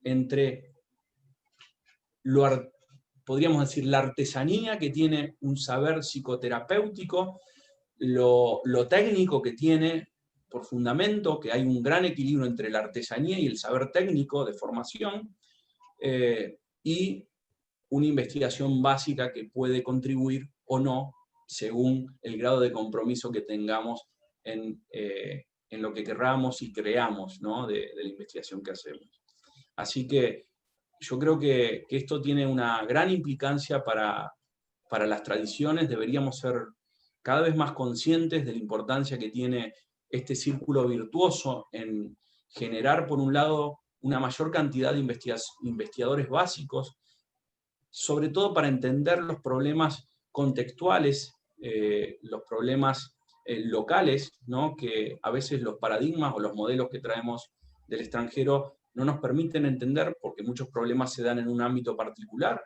entre podríamos decir, la artesanía que tiene un saber psicoterapéutico, lo técnico que tiene por fundamento, que hay un gran equilibrio entre la artesanía y el saber técnico de formación, y una investigación básica que puede contribuir o no, según el grado de compromiso que tengamos en lo que querramos y creamos, ¿no? de la investigación que hacemos. Así que yo creo que esto tiene una gran implicancia para las tradiciones. Deberíamos ser cada vez más conscientes de la importancia que tiene este círculo virtuoso en generar, por un lado, una mayor cantidad de investigadores básicos, sobre todo para entender los problemas contextuales, los problemas locales, ¿no? Que a veces los paradigmas o los modelos que traemos del extranjero no nos permiten entender, porque muchos problemas se dan en un ámbito particular,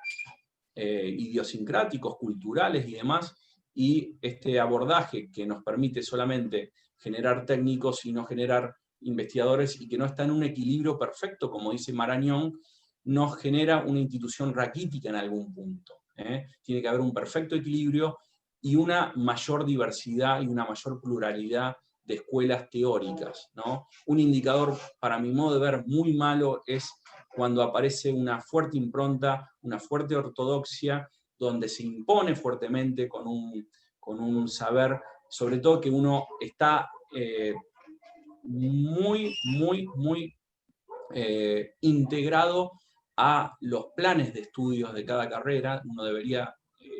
idiosincráticos, culturales y demás, y este abordaje que nos permite solamente generar técnicos y no generar investigadores, y que no está en un equilibrio perfecto, como dice Marañón, nos genera una institución raquítica en algún punto. Tiene que haber un perfecto equilibrio y una mayor diversidad y una mayor pluralidad de escuelas teóricas, ¿no? Un indicador, para mi modo de ver, muy malo es cuando aparece una fuerte impronta, una fuerte ortodoxia, donde se impone fuertemente con un saber, sobre todo que uno está muy integrado a los planes de estudios de cada carrera, uno debería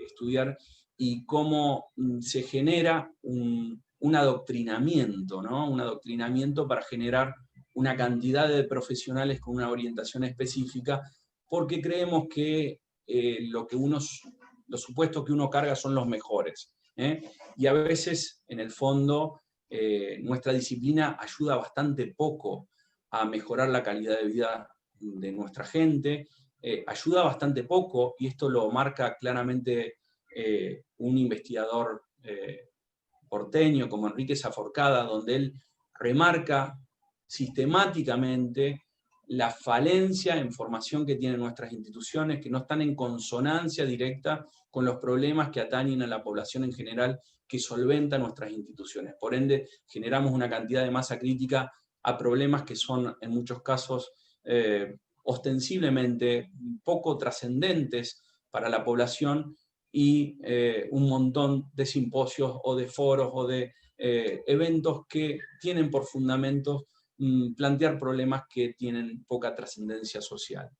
estudiar, y cómo se genera un adoctrinamiento, ¿no? Un adoctrinamiento para generar una cantidad de profesionales con una orientación específica, porque creemos que los supuestos que uno carga son los mejores. Y a veces, en el fondo, nuestra disciplina ayuda bastante poco a mejorar la calidad de vida de nuestra gente, ayuda bastante poco, y esto lo marca claramente un investigador porteño como Enrique Saforcada, donde él remarca sistemáticamente la falencia en formación que tienen nuestras instituciones, que no están en consonancia directa con los problemas que atañen a la población en general, que solventan nuestras instituciones. Por ende, generamos una cantidad de masa crítica a problemas que son, en muchos casos, ostensiblemente poco trascendentes para la población, y un montón de simposios o de foros o de eventos que tienen por fundamentos plantear problemas que tienen poca trascendencia social.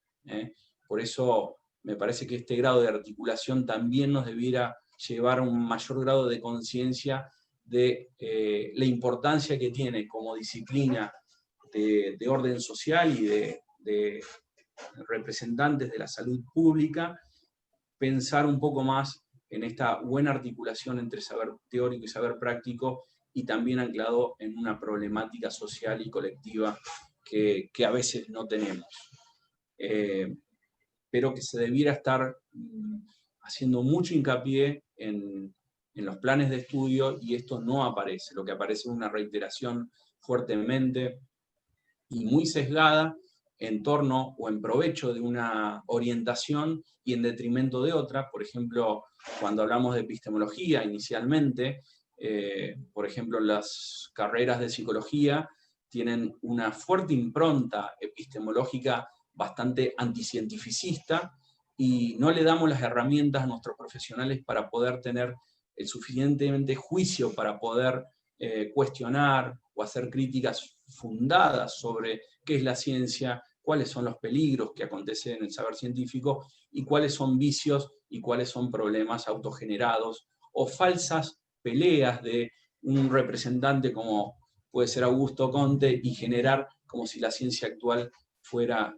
Por eso me parece que este grado de articulación también nos debiera llevar a un mayor grado de conciencia de la importancia que tiene como disciplina de orden social y de representantes de la salud pública, pensar un poco más en esta buena articulación entre saber teórico y saber práctico, y también anclado en una problemática social y colectiva que a veces no tenemos. Pero que se debiera estar haciendo mucho hincapié en los planes de estudio, y esto no aparece. Lo que aparece es una reiteración fuertemente y muy sesgada en torno o en provecho de una orientación y en detrimento de otra. Por ejemplo, cuando hablamos de epistemología inicialmente, por ejemplo, las carreras de psicología tienen una fuerte impronta epistemológica bastante anticientificista, y no le damos las herramientas a nuestros profesionales para poder tener el suficientemente juicio para poder cuestionar o hacer críticas fundadas sobre qué es la ciencia, cuáles son los peligros que acontecen en el saber científico, y cuáles son vicios y cuáles son problemas autogenerados o falsas peleas de un representante como puede ser Augusto Comte, y generar como si la ciencia actual fuera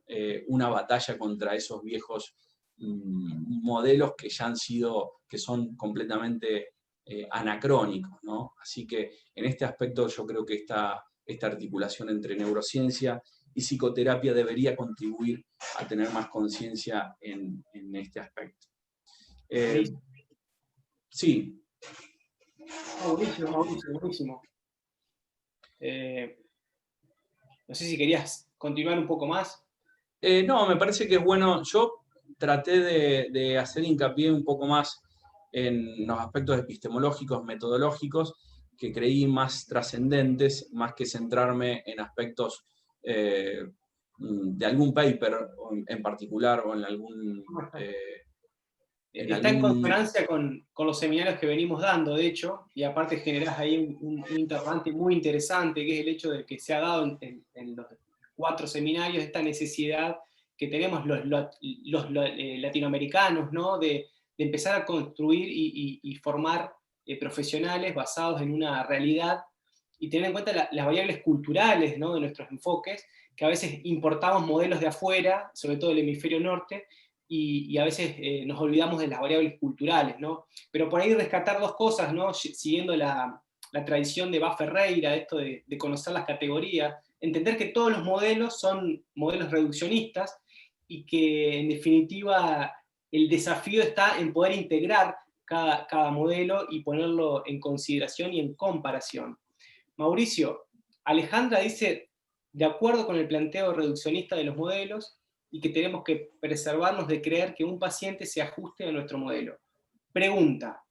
una batalla contra esos viejos modelos que ya han sido, que son completamente anacrónicos, ¿no? Así que en este aspecto yo creo que esta articulación entre neurociencia y psicoterapia debería contribuir a tener más conciencia en este aspecto. Sí. Buenísimo. No sé si querías continuar un poco más. No, me parece que es bueno. Yo traté de hacer hincapié un poco más en los aspectos epistemológicos, metodológicos, que creí más trascendentes, más que centrarme en aspectos de algún paper en particular o en algún... Está en consonancia con los seminarios que venimos dando, de hecho, y aparte generás ahí un interrogante muy interesante, que es el hecho de que se ha dado en los 4 seminarios esta necesidad que tenemos los latinoamericanos, ¿no? de empezar a construir y formar profesionales basados en una realidad, y tener en cuenta las variables culturales, ¿no? de nuestros enfoques, que a veces importamos modelos de afuera, sobre todo del hemisferio norte, y a veces nos olvidamos de las variables culturales, ¿no? Pero por ahí rescatar 2 cosas, ¿no? Siguiendo la tradición de Bá Ferreira, esto de conocer las categorías, entender que todos los modelos son modelos reduccionistas, y que en definitiva el desafío está en poder integrar cada modelo y ponerlo en consideración y en comparación. Mauricio, Alejandra dice, de acuerdo con el planteo reduccionista de los modelos, y que tenemos que preservarnos de creer que un paciente se ajuste a nuestro modelo. Pregunta,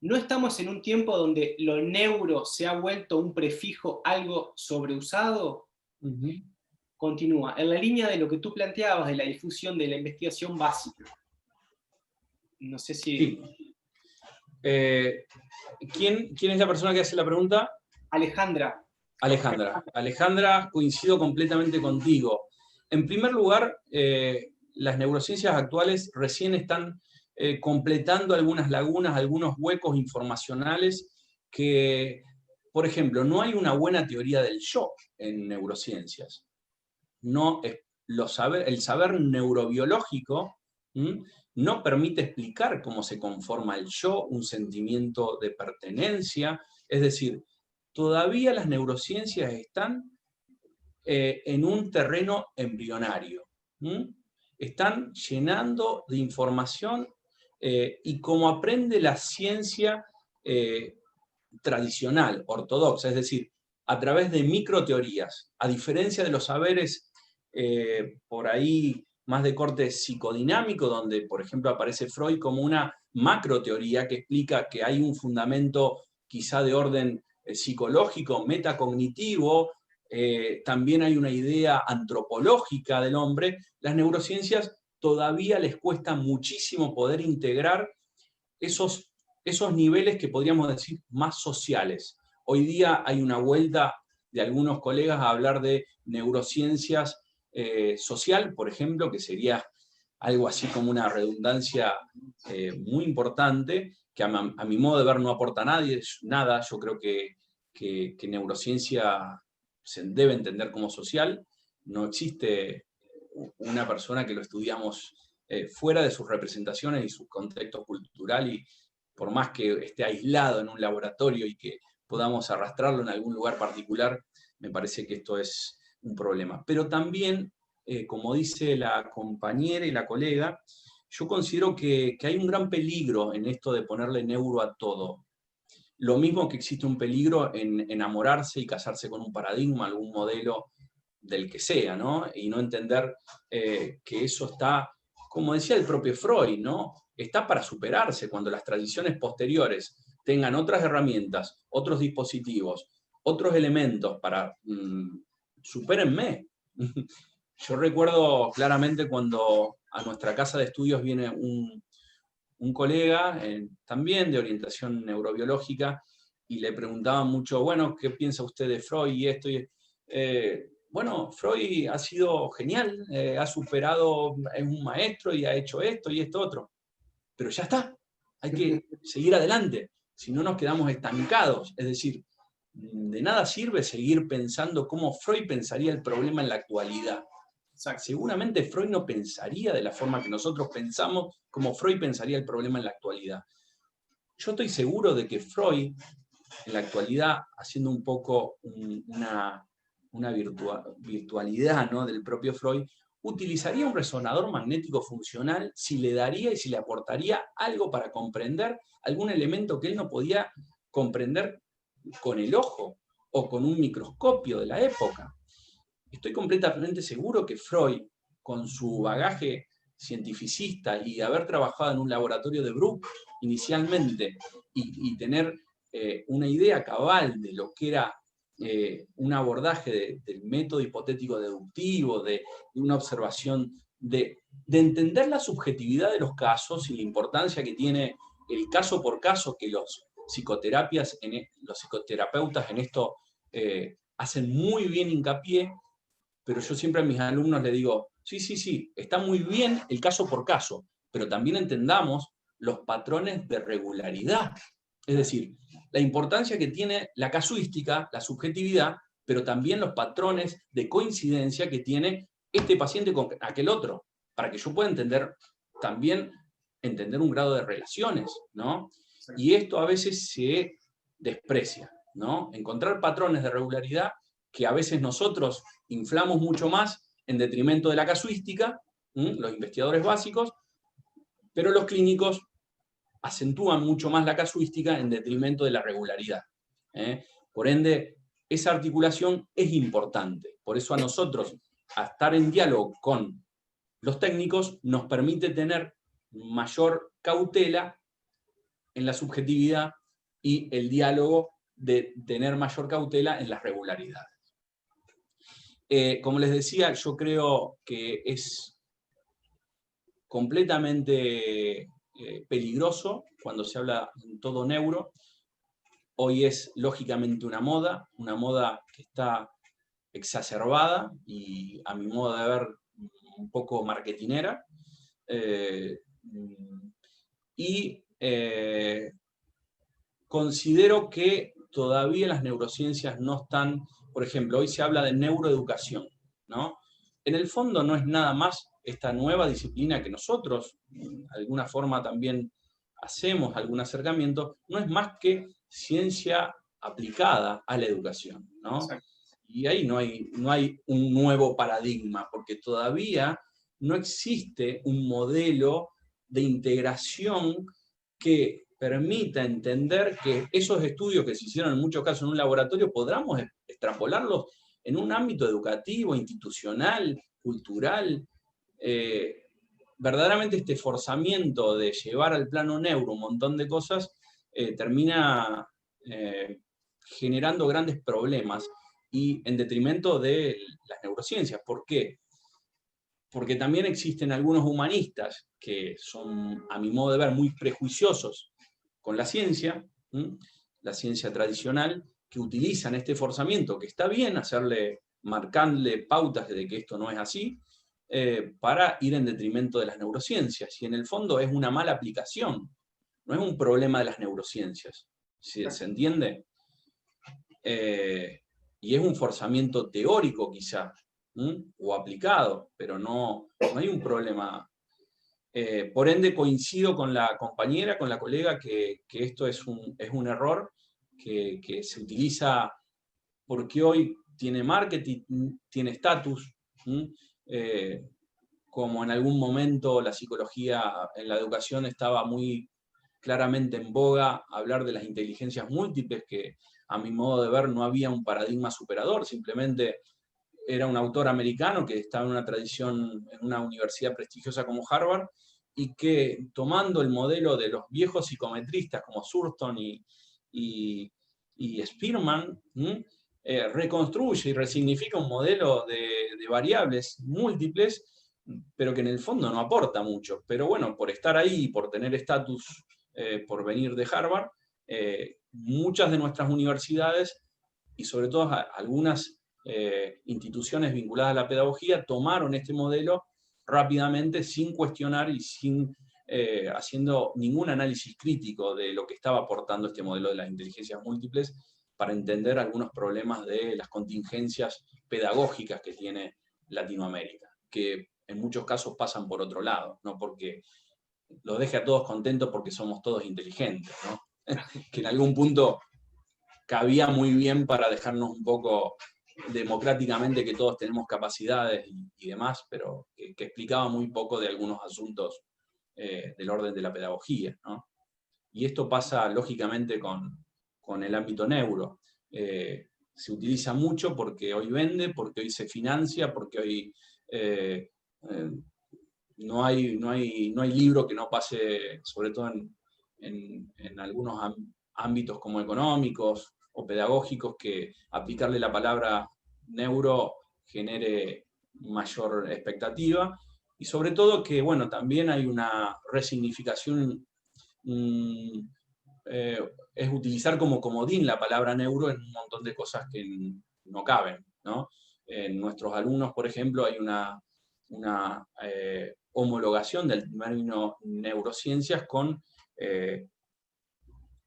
¿no estamos en un tiempo donde lo neuro se ha vuelto un prefijo algo sobreusado? Continúa, en la línea de lo que tú planteabas de la difusión de la investigación básica. No sé si... Sí. ¿Quién es la persona que hace la pregunta? Alejandra. Alejandra, coincido completamente contigo. En primer lugar, las neurociencias actuales recién están completando algunas lagunas, algunos huecos informacionales que, por ejemplo, no hay una buena teoría del yo en neurociencias. No, el saber neurobiológico no permite explicar cómo se conforma el yo, un sentimiento de pertenencia. Es decir, todavía las neurociencias están en un terreno embrionario. Están llenando de información y como aprende la ciencia tradicional, ortodoxa, es decir, a través de microteorías, a diferencia de los saberes por ahí más de corte psicodinámico, donde, por ejemplo, aparece Freud como una macroteoría que explica que hay un fundamento quizá de orden psicológico, metacognitivo, también hay una idea antropológica del hombre. Las neurociencias todavía les cuesta muchísimo poder integrar esos niveles que podríamos decir más sociales. Hoy día hay una vuelta de algunos colegas a hablar de neurociencias social, por ejemplo, que sería algo así como una redundancia muy importante, que a mi modo de ver no aporta nada. Yo creo que neurociencia se debe entender como social. No existe una persona que lo estudiamos fuera de sus representaciones y su contexto cultural, y por más que esté aislado en un laboratorio y que podamos arrastrarlo en algún lugar particular, me parece que esto es un problema. Pero también, como dice la compañera y la colega, yo considero que hay un gran peligro en esto de ponerle neuro a todo. Lo mismo que existe un peligro en enamorarse y casarse con un paradigma, algún modelo del que sea, ¿no? Y no entender que eso está, como decía el propio Freud, ¿no? Está para superarse cuando las tradiciones posteriores tengan otras herramientas, otros dispositivos, otros elementos para supérenme. Yo recuerdo claramente cuando a nuestra casa de estudios viene un colega, también de orientación neurobiológica, y le preguntaba mucho, bueno, ¿qué piensa usted de Freud y esto? Bueno, Freud ha sido genial, ha superado, es un maestro y ha hecho esto y esto otro. Pero ya está, hay que seguir adelante, si no nos quedamos estancados. Es decir, de nada sirve seguir pensando cómo Freud pensaría el problema en la actualidad. Seguramente Freud no pensaría de la forma que nosotros pensamos como Freud pensaría el problema en la actualidad. Yo estoy seguro de que Freud, en la actualidad, haciendo un poco una virtualidad, ¿no?, del propio Freud, utilizaría un resonador magnético funcional si le daría y si le aportaría algo para comprender algún elemento que él no podía comprender con el ojo o con un microscopio de la época. Estoy completamente seguro que Freud, con su bagaje cientificista y haber trabajado en un laboratorio de Brook inicialmente y tener una idea cabal de lo que era un abordaje del método hipotético deductivo, de una observación, de entender la subjetividad de los casos y la importancia que tiene el caso por caso, que los psicoterapeutas en esto hacen muy bien hincapié. Pero yo siempre a mis alumnos les digo, sí, está muy bien el caso por caso, pero también entendamos los patrones de regularidad. Es decir, la importancia que tiene la casuística, la subjetividad, pero también los patrones de coincidencia que tiene este paciente con aquel otro, para que yo pueda entender un grado de relaciones, ¿no? Y esto a veces se desprecia, ¿no? Encontrar patrones de regularidad que a veces nosotros inflamos mucho más en detrimento de la casuística, los investigadores básicos, pero los clínicos acentúan mucho más la casuística en detrimento de la regularidad. Por ende, esa articulación es importante. Por eso a nosotros, a estar en diálogo con los técnicos, nos permite tener mayor cautela en la subjetividad y el diálogo de tener mayor cautela en las regularidades. Como les decía, yo creo que es completamente peligroso cuando se habla en todo neuro. Hoy es lógicamente una moda que está exacerbada y a mi modo de ver un poco marketinera. Considero que todavía las neurociencias no están, por ejemplo, hoy se habla de neuroeducación, ¿no? En el fondo no es nada más esta nueva disciplina que nosotros, de alguna forma también hacemos algún acercamiento, no es más que ciencia aplicada a la educación, ¿no? Exacto. Y ahí no hay un nuevo paradigma, porque todavía no existe un modelo de integración que permita entender que esos estudios que se hicieron en muchos casos en un laboratorio podamos extrapolarlos en un ámbito educativo, institucional, cultural. Verdaderamente este forzamiento de llevar al plano neuro un montón de cosas termina generando grandes problemas y en detrimento de las neurociencias. ¿Por qué? Porque también existen algunos humanistas que son, a mi modo de ver, muy prejuiciosos con la ciencia tradicional, que utilizan este forzamiento, que está bien marcarle pautas de que esto no es así, para ir en detrimento de las neurociencias. Y en el fondo es una mala aplicación, no es un problema de las neurociencias. ¿Se entiende? Y es un forzamiento teórico quizá, o aplicado, pero no hay un problema. Por ende, coincido con la compañera, con la colega, que esto es un error que se utiliza porque hoy tiene marketing, tiene estatus, como en algún momento la psicología en la educación estaba muy claramente en boga hablar de las inteligencias múltiples, que a mi modo de ver no había un paradigma superador, simplemente era un autor americano que estaba en una tradición, en una universidad prestigiosa como Harvard, y que tomando el modelo de los viejos psicometristas como Thurston y Spearman, reconstruye y resignifica un modelo de variables múltiples, pero que en el fondo no aporta mucho. Pero bueno, por estar ahí, por tener estatus, por venir de Harvard, muchas de nuestras universidades, y sobre todo algunas instituciones vinculadas a la pedagogía, tomaron este modelo rápidamente, sin cuestionar y sin haciendo ningún análisis crítico de lo que estaba aportando este modelo de las inteligencias múltiples para entender algunos problemas de las contingencias pedagógicas que tiene Latinoamérica, que en muchos casos pasan por otro lado, no porque los deje a todos contentos porque somos todos inteligentes, ¿no? Que en algún punto cabía muy bien para dejarnos un poco democráticamente que todos tenemos capacidades y demás, pero que explicaba muy poco de algunos asuntos del orden de la pedagogía, ¿no? Y esto pasa lógicamente con el ámbito neuro. Se utiliza mucho porque hoy vende, porque hoy se financia, porque hoy no hay libro que no pase, sobre todo en algunos ámbitos como económicos o pedagógicos, que aplicarle la palabra neuro genere mayor expectativa, y sobre todo que, bueno, también hay una resignificación, es utilizar como comodín la palabra neuro en un montón de cosas que no caben, ¿no? En nuestros alumnos, por ejemplo, hay una homologación del término neurociencias con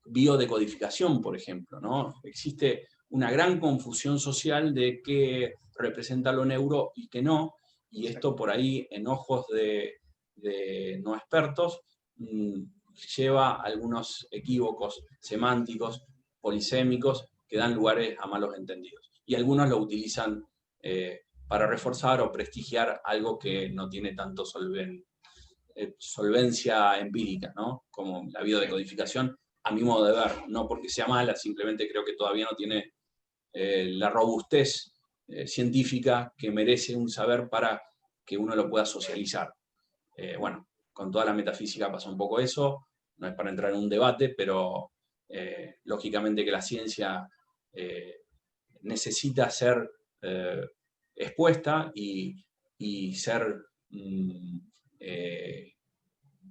biodecodificación, por ejemplo, ¿no? Existe una gran confusión social de qué representa lo neuro y qué no, y esto por ahí, en ojos de no expertos, lleva a algunos equívocos semánticos, polisémicos, que dan lugares a malos entendidos. Y algunos lo utilizan para reforzar o prestigiar algo que no tiene tanto solvencia empírica, ¿no? Como la biodecodificación, a mi modo de ver, no porque sea mala, simplemente creo que todavía no tiene la robustez científica que merece un saber para que uno lo pueda socializar. Bueno, con toda la metafísica pasa un poco eso, no es para entrar en un debate, pero lógicamente que la ciencia necesita ser expuesta y ser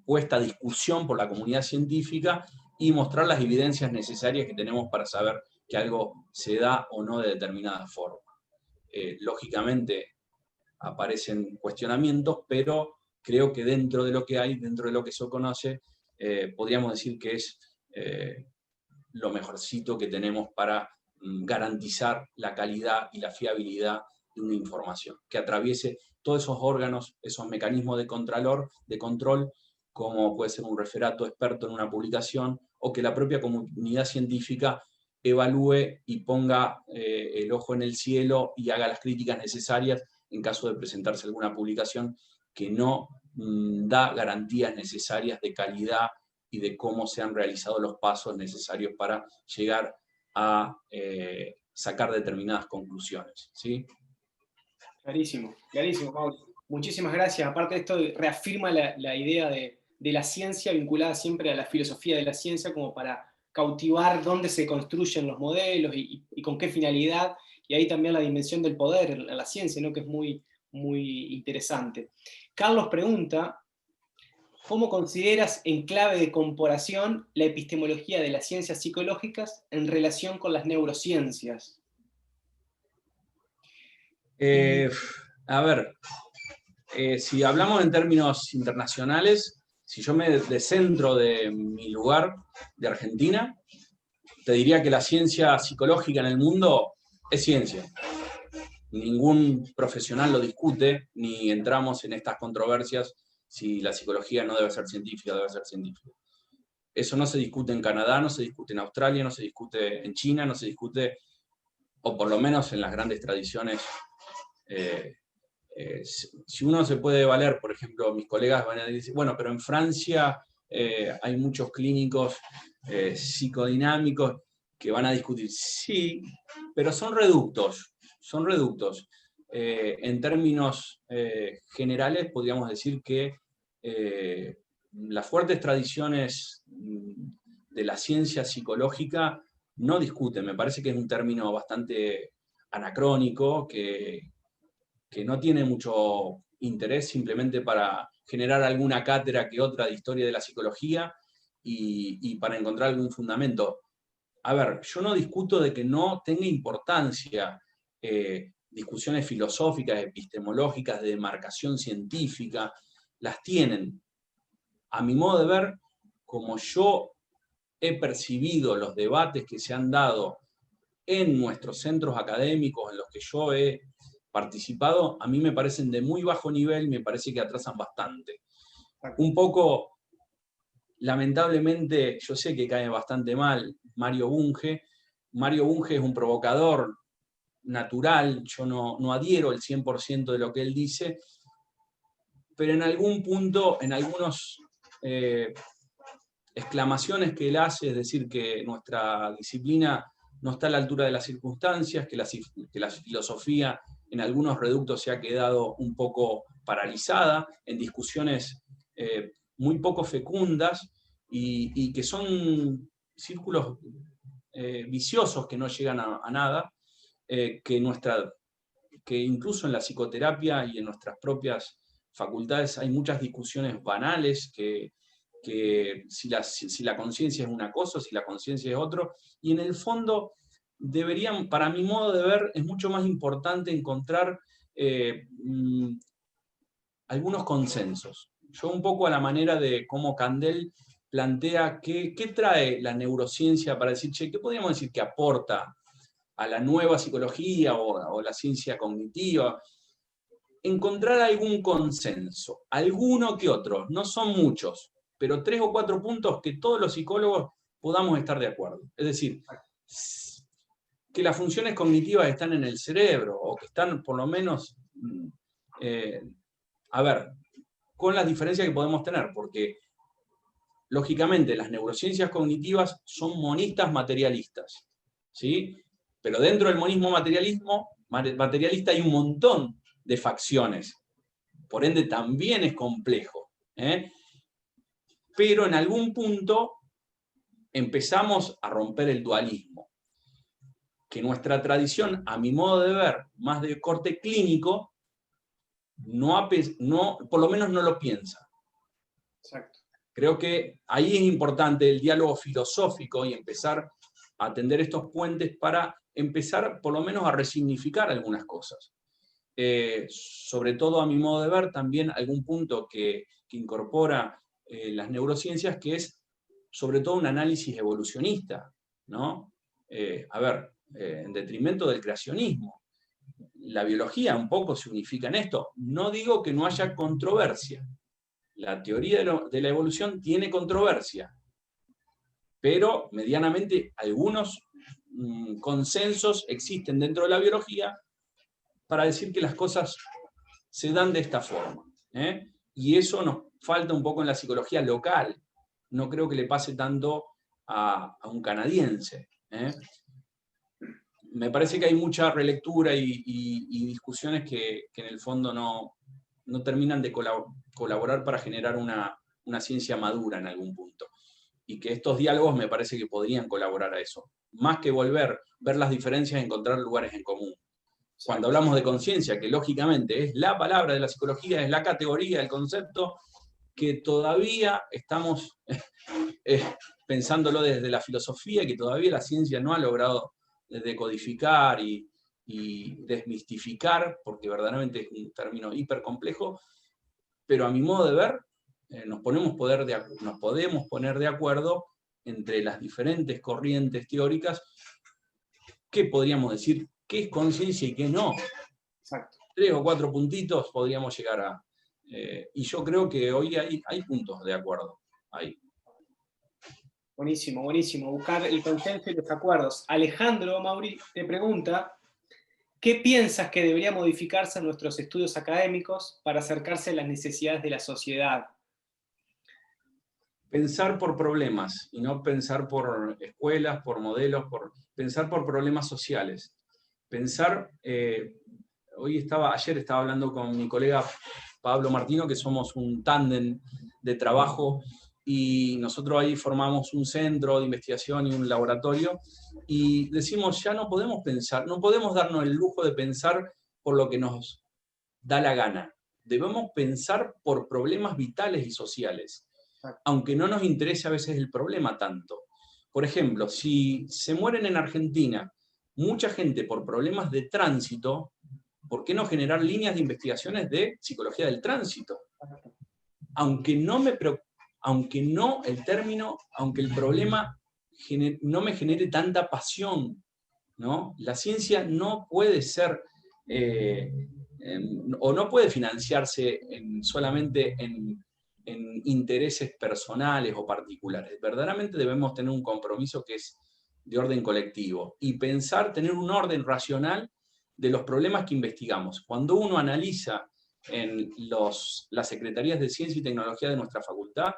puesta a discusión por la comunidad científica y mostrar las evidencias necesarias que tenemos para saber que algo se da o no de determinada forma. Lógicamente aparecen cuestionamientos, pero creo que dentro de lo que hay, dentro de lo que se conoce, podríamos decir que es lo mejorcito que tenemos para garantizar la calidad y la fiabilidad de una información, que atraviese todos esos órganos, esos mecanismos de control, como puede ser un referato experto en una publicación, o que la propia comunidad científica evalúe y ponga el ojo en el cielo y haga las críticas necesarias en caso de presentarse alguna publicación que no da garantías necesarias de calidad y de cómo se han realizado los pasos necesarios para llegar a sacar determinadas conclusiones, ¿sí? Clarísimo, clarísimo, Mauro. Muchísimas gracias. Aparte de esto, reafirma la idea de la ciencia vinculada siempre a la filosofía de la ciencia, como para cautivar dónde se construyen los modelos y con qué finalidad, y ahí también la dimensión del poder en la ciencia, ¿no? Que es muy, muy interesante. Carlos pregunta, ¿cómo consideras en clave de comparación la epistemología de las ciencias psicológicas en relación con las neurociencias? A ver, si hablamos en términos internacionales, si yo me descentro de mi lugar de Argentina, te diría que la ciencia psicológica en el mundo es ciencia. Ningún profesional lo discute, ni entramos en estas controversias si la psicología no debe ser científica o debe ser científica. Eso no se discute en Canadá, no se discute en Australia, no se discute en China, no se discute, o por lo menos en las grandes tradiciones. Si uno se puede valer, por ejemplo, mis colegas van a decir, bueno, pero en Francia hay muchos clínicos psicodinámicos que van a discutir. Sí, pero son reductos. En términos generales, podríamos decir que las fuertes tradiciones de la ciencia psicológica no discuten. Me parece que es un término bastante anacrónico, que no tiene mucho interés simplemente para generar alguna cátedra que otra de historia de la psicología y para encontrar algún fundamento. A ver, yo no discuto de que no tenga importancia discusiones filosóficas, epistemológicas, de demarcación científica, las tienen. A mi modo de ver, como yo he percibido los debates que se han dado en nuestros centros académicos en los que yo he participado, a mí me parecen de muy bajo nivel, me parece que atrasan bastante. Un poco, lamentablemente, yo sé que cae bastante mal Mario Bunge. Mario Bunge es un provocador natural, yo no adhiero el 100% de lo que él dice, pero en algún punto, en algunas exclamaciones que él hace, es decir, que nuestra disciplina no está a la altura de las circunstancias, que la filosofía en algunos reductos se ha quedado un poco paralizada, en discusiones muy poco fecundas y que son círculos viciosos que no llegan a nada, que incluso en la psicoterapia y en nuestras propias facultades hay muchas discusiones banales que si la conciencia es una cosa, si la conciencia es otro, y en el fondo deberían, para mi modo de ver, es mucho más importante encontrar algunos consensos. Yo un poco a la manera de cómo Candel plantea qué trae la neurociencia para decir, che, ¿qué podríamos decir que aporta a la nueva psicología o la ciencia cognitiva? Encontrar algún consenso, alguno que otro, no son muchos, pero 3 o 4 puntos que todos los psicólogos podamos estar de acuerdo. Es decir, que las funciones cognitivas están en el cerebro, o que están por lo menos, a ver, con las diferencias que podemos tener, porque lógicamente las neurociencias cognitivas son monistas materialistas, ¿sí? Pero dentro del monismo materialista hay un montón de facciones, por ende también es complejo, ¿eh? pero en algún punto empezamos a romper el dualismo, que nuestra tradición, a mi modo de ver, más de corte clínico, por lo menos no lo piensa. Exacto. Creo que ahí es importante el diálogo filosófico y empezar a tender estos puentes para empezar por lo menos a resignificar algunas cosas. Sobre todo, a mi modo de ver, también algún punto que incorpora las neurociencias, que es sobre todo un análisis evolucionista, ¿no? En detrimento del creacionismo. La biología un poco se unifica en esto. No digo que no haya controversia. La teoría de la evolución tiene controversia, pero medianamente algunos consensos existen dentro de la biología para decir que las cosas se dan de esta forma. Y eso nos falta un poco en la psicología local. No creo que le pase tanto a un canadiense. Me parece que hay mucha relectura y discusiones que en el fondo no terminan de colaborar para generar una ciencia madura en algún punto. Y que estos diálogos me parece que podrían colaborar a eso. Más que ver las diferencias, encontrar lugares en común. Cuando hablamos de conciencia, que lógicamente es la palabra de la psicología, es la categoría, el concepto, que todavía estamos pensándolo desde la filosofía, y que todavía la ciencia no ha logrado decodificar y desmistificar, porque verdaderamente es un término hipercomplejo, pero a mi modo de ver, nos podemos poner de acuerdo entre las diferentes corrientes teóricas. ¿Qué podríamos decir? ¿Qué es conciencia y qué no? Exacto. 3 o 4 puntitos podríamos llegar a... y yo creo que hoy hay puntos de acuerdo ahí. Buenísimo, buenísimo. Buscar el consenso y los acuerdos. Alejandro Mauri te pregunta, ¿qué piensas que debería modificarse en nuestros estudios académicos para acercarse a las necesidades de la sociedad? Pensar por problemas, y no pensar por escuelas, por modelos, pensar por problemas sociales. Pensar, ayer estaba hablando con mi colega Pablo Martino, que somos un tándem de trabajo, y nosotros ahí formamos un centro de investigación y un laboratorio, y decimos, ya no podemos pensar, no podemos darnos el lujo de pensar por lo que nos da la gana. Debemos pensar por problemas vitales y sociales, aunque no nos interese a veces el problema tanto. Por ejemplo, si se mueren en Argentina mucha gente por problemas de tránsito, ¿por qué no generar líneas de investigaciones de psicología del tránsito? Aunque el problema no me genere tanta pasión, ¿no? La ciencia no puede ser, o no puede financiarse solamente en intereses personales o particulares. Verdaderamente debemos tener un compromiso que es de orden colectivo y tener un orden racional de los problemas que investigamos. Cuando uno analiza en las secretarías de ciencia y tecnología de nuestra facultad,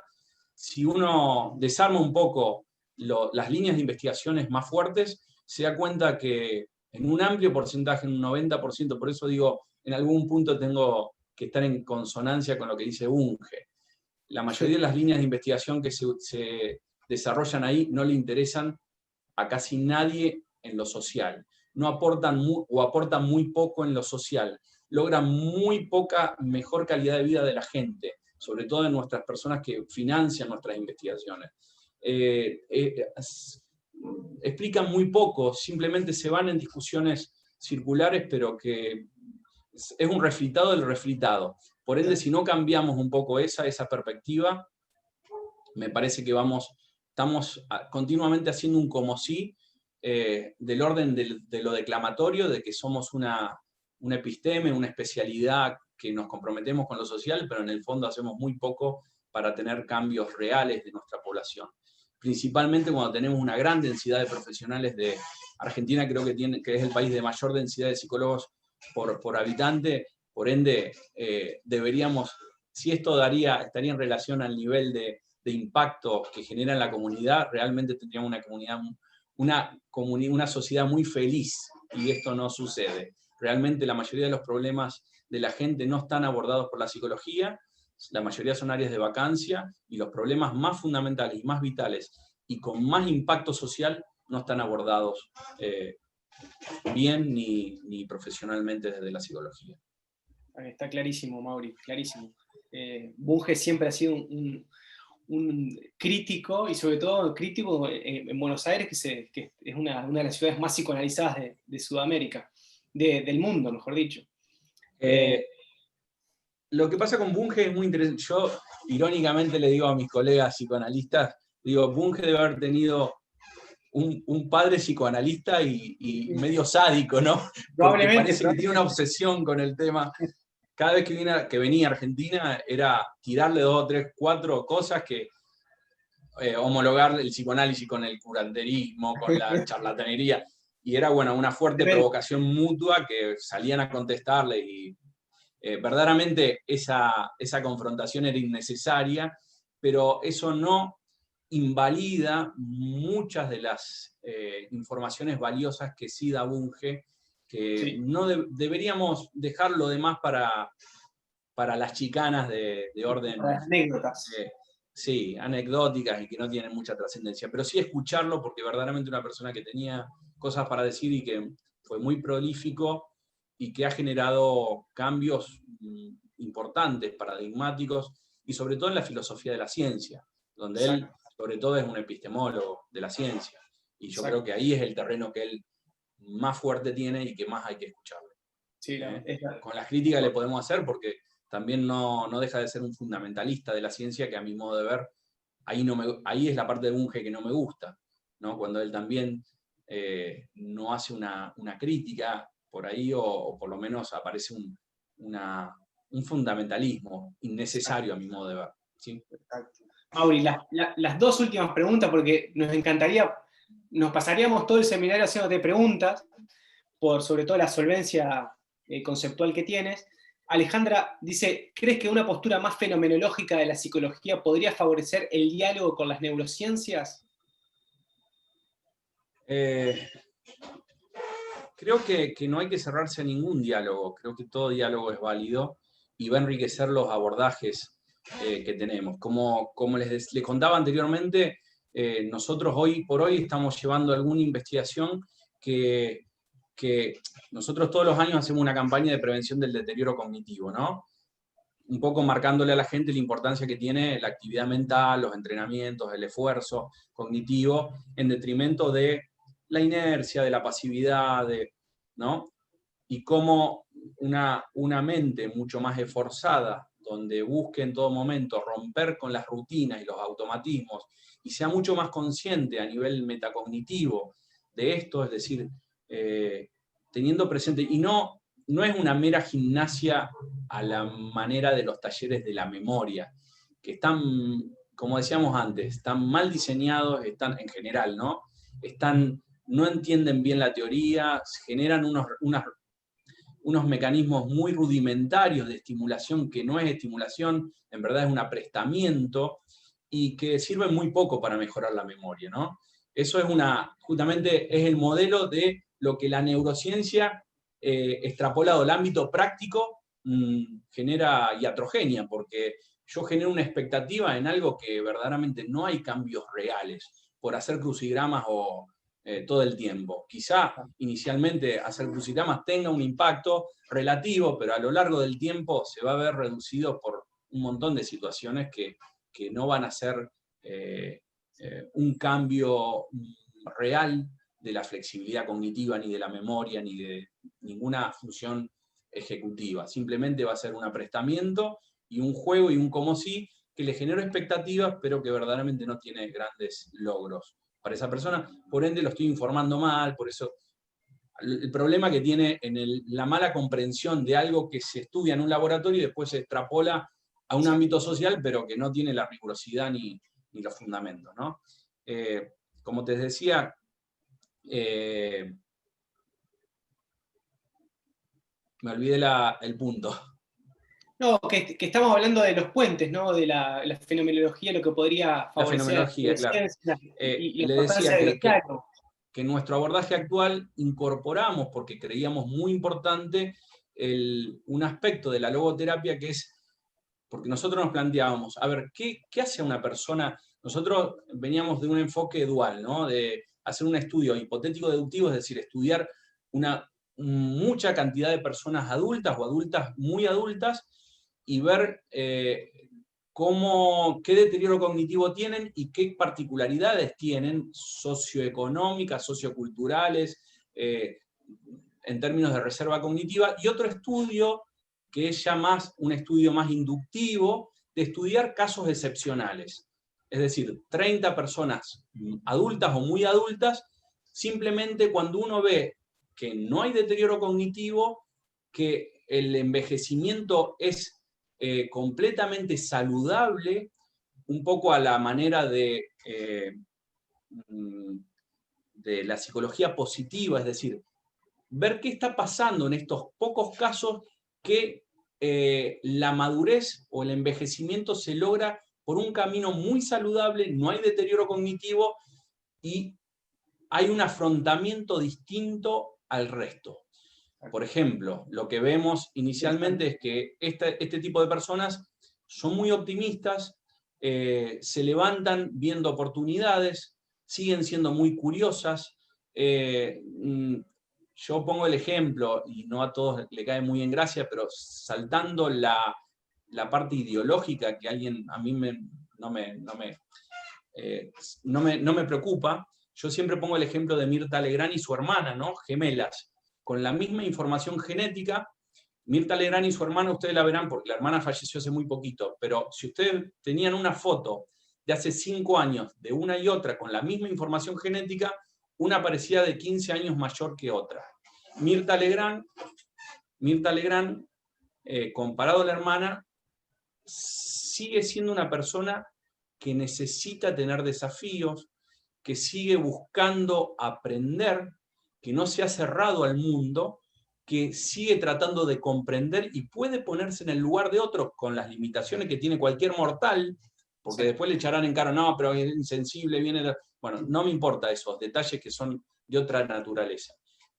si uno desarma un poco las líneas de investigaciones más fuertes, se da cuenta que en un amplio porcentaje, en un 90%, por eso digo, en algún punto tengo que estar en consonancia con lo que dice Bunge. La mayoría de las líneas de investigación que se desarrollan ahí no le interesan a casi nadie en lo social. No aportan aportan muy poco en lo social. Logran muy poca mejor calidad de vida de la gente, sobre todo de nuestras personas que financian nuestras investigaciones. Explican muy poco, simplemente se van en discusiones circulares, pero que es un refritado del refritado. Por ende, si no cambiamos un poco esa perspectiva, me parece que estamos continuamente haciendo un como si, del orden de lo declamatorio, de que somos una episteme, una especialidad que nos comprometemos con lo social, pero en el fondo hacemos muy poco para tener cambios reales de nuestra población. Principalmente cuando tenemos una gran densidad de profesionales de Argentina, creo que es el país de mayor densidad de psicólogos por habitante, por ende deberíamos, si esto estaría en relación al nivel de impacto que genera en la comunidad, realmente tendríamos una sociedad muy feliz, y esto no sucede. Realmente la mayoría de los problemas de la gente no están abordados por la psicología, la mayoría son áreas de vacancia, y los problemas más fundamentales y más vitales y con más impacto social no están abordados bien ni profesionalmente desde la psicología. Está clarísimo, Mauri, clarísimo. Bunge siempre ha sido un crítico, y sobre todo crítico en Buenos Aires, que es una de las ciudades más psicoanalizadas de Sudamérica, del mundo, mejor dicho. Lo que pasa con Bunge es muy interesante. Yo, irónicamente, le digo a mis colegas psicoanalistas, digo, Bunge debe haber tenido un padre psicoanalista y medio sádico, ¿no? Porque parece que tiene una obsesión con el tema. Cada vez que venía a Argentina era tirarle 2, 3, 4 cosas que homologar el psicoanálisis con el curanderismo, con la charlatanería, y era, bueno, una fuerte provocación mutua que salían a contestarle, y verdaderamente esa confrontación era innecesaria, pero eso no invalida muchas de las informaciones valiosas que sí da Bunge, que sí. No deberíamos dejarlo de más para las chicanas de orden... Para las anécdotas. Sí, anecdóticas y que no tienen mucha trascendencia, pero sí escucharlo, porque verdaderamente una persona que tenía cosas para decir y que fue muy prolífico y que ha generado cambios importantes, paradigmáticos, y sobre todo en la filosofía de la ciencia, donde él, sobre todo, es un epistemólogo de la ciencia. Y yo creo que ahí es el terreno que él más fuerte tiene y que más hay que escucharlo. Sí, con las críticas le podemos hacer, porque también no deja de ser un fundamentalista de la ciencia, que a mi modo de ver, ahí es la parte de Bunge que no me gusta, ¿no? Cuando él también no hace una crítica por ahí, o por lo menos aparece un fundamentalismo innecesario a mi modo de ver. ¿Sí? Mauri, las 2 últimas preguntas, porque nos encantaría, nos pasaríamos todo el seminario haciéndote preguntas, sobre todo la solvencia conceptual que tienes. Alejandra dice, ¿crees que una postura más fenomenológica de la psicología podría favorecer el diálogo con las neurociencias? Creo que no hay que cerrarse a ningún diálogo. Creo que todo diálogo es válido y va a enriquecer los abordajes que tenemos. Como les contaba anteriormente, nosotros hoy por hoy estamos llevando alguna investigación que nosotros todos los años hacemos una campaña de prevención del deterioro cognitivo, ¿no? Un poco marcándole a la gente la importancia que tiene la actividad mental, los entrenamientos, el esfuerzo cognitivo, en detrimento de la inercia, de la pasividad, ¿no? Y cómo una mente mucho más esforzada, donde busque en todo momento romper con las rutinas y los automatismos, y sea mucho más consciente a nivel metacognitivo de esto, es decir, teniendo presente, y no es una mera gimnasia a la manera de los talleres de la memoria, que están, como decíamos antes, están mal diseñados, están en general, ¿no? No entienden bien la teoría, generan unos mecanismos muy rudimentarios de estimulación, que no es estimulación, en verdad es un aprestamiento, y que sirven muy poco para mejorar la memoria, ¿no? Eso es justamente es el modelo de lo que la neurociencia, extrapolado al ámbito práctico, genera iatrogenia, porque yo genero una expectativa en algo que verdaderamente no hay cambios reales por hacer crucigramas todo el tiempo. Quizá inicialmente hacer crucigramas tenga un impacto relativo, pero a lo largo del tiempo se va a ver reducido por un montón de situaciones que no van a ser un cambio real de la flexibilidad cognitiva, ni de la memoria, ni de ninguna función ejecutiva. Simplemente va a ser un aprestamiento y un juego y un como si, que le genera expectativas, pero que verdaderamente no tiene grandes logros para esa persona. Por ende, lo estoy informando mal, por eso el problema que tiene en la mala comprensión de algo que se estudia en un laboratorio y después se extrapola a un ámbito social, pero que no tiene la rigurosidad ni los fundamentos, ¿no? Como te decía, me olvidé el punto. No, que estamos hablando de los puentes, ¿no? De la fenomenología, lo que podría favorecer. La fenomenología, claro. Y le decía que en nuestro abordaje actual incorporamos, porque creíamos muy importante, un aspecto de la logoterapia que es porque nosotros nos planteábamos, a ver, ¿qué hace una persona? Nosotros veníamos de un enfoque dual, ¿no? De hacer un estudio hipotético-deductivo, es decir, estudiar mucha cantidad de personas adultas o adultas muy adultas y ver qué deterioro cognitivo tienen y qué particularidades tienen socioeconómicas, socioculturales, en términos de reserva cognitiva, y otro estudio que es ya más un estudio más inductivo, de estudiar casos excepcionales. Es decir, 30 personas adultas o muy adultas, simplemente cuando uno ve que no hay deterioro cognitivo, que el envejecimiento es completamente saludable, un poco a la manera de la psicología positiva, es decir, ver qué está pasando en estos pocos casos que la madurez o el envejecimiento se logra por un camino muy saludable, no hay deterioro cognitivo y hay un afrontamiento distinto al resto. Por ejemplo, lo que vemos inicialmente es que este tipo de personas son muy optimistas, se levantan viendo oportunidades, siguen siendo muy curiosas. Yo pongo el ejemplo, y no a todos le cae muy en gracia, pero saltando la parte ideológica que a mí no me preocupa, yo siempre pongo el ejemplo de Mirta Legrand y su hermana, ¿no? Gemelas, con la misma información genética. Mirta Legrand y su hermana, ustedes la verán porque la hermana falleció hace muy poquito, pero si ustedes tenían una foto de hace 5 años de una y otra con la misma información genética, una parecía de 15 años mayor que otra. Mirta Legrand, comparado a la hermana, sigue siendo una persona que necesita tener desafíos, que sigue buscando aprender, que no se ha cerrado al mundo, que sigue tratando de comprender y puede ponerse en el lugar de otros con las limitaciones que tiene cualquier mortal, porque después le echarán en cara, no, pero es insensible, viene de... Bueno, no me importa esos detalles que son de otra naturaleza.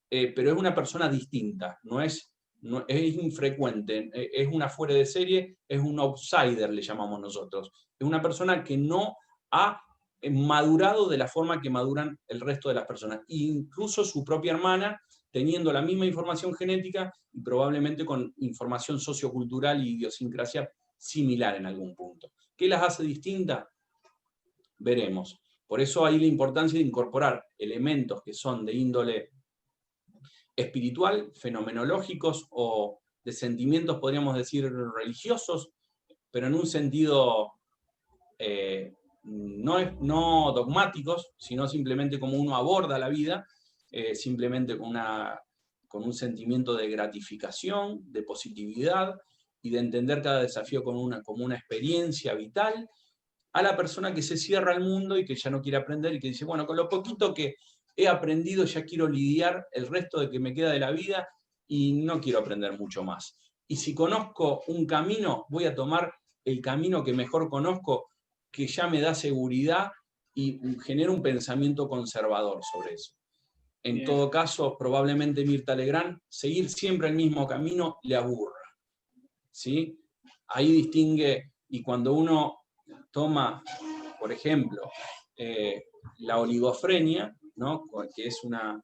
Pero es una persona distinta, es infrecuente, es una fuera de serie, es un outsider, le llamamos nosotros. Es una persona que no ha madurado de la forma que maduran el resto de las personas. Incluso su propia hermana, teniendo la misma información genética y probablemente con información sociocultural y idiosincrasia similar en algún punto. ¿Qué las hace distintas? Veremos. Por eso hay la importancia de incorporar elementos que son de índole espiritual, fenomenológicos o de sentimientos, podríamos decir, religiosos, pero en un sentido no dogmáticos, sino simplemente como uno aborda la vida, simplemente con un sentimiento de gratificación, de positividad y de entender cada desafío como una experiencia vital, a la persona que se cierra al mundo y que ya no quiere aprender y que dice, bueno, con lo poquito que he aprendido ya quiero lidiar el resto de que me queda de la vida y no quiero aprender mucho más. Y si conozco un camino, voy a tomar el camino que mejor conozco, que ya me da seguridad y genera un pensamiento conservador sobre eso. En todo caso, probablemente Mirta Legrand, seguir siempre el mismo camino le aburra, ¿sí? Ahí distingue, y cuando uno toma, por ejemplo, la oligofrenia, ¿no? Que es una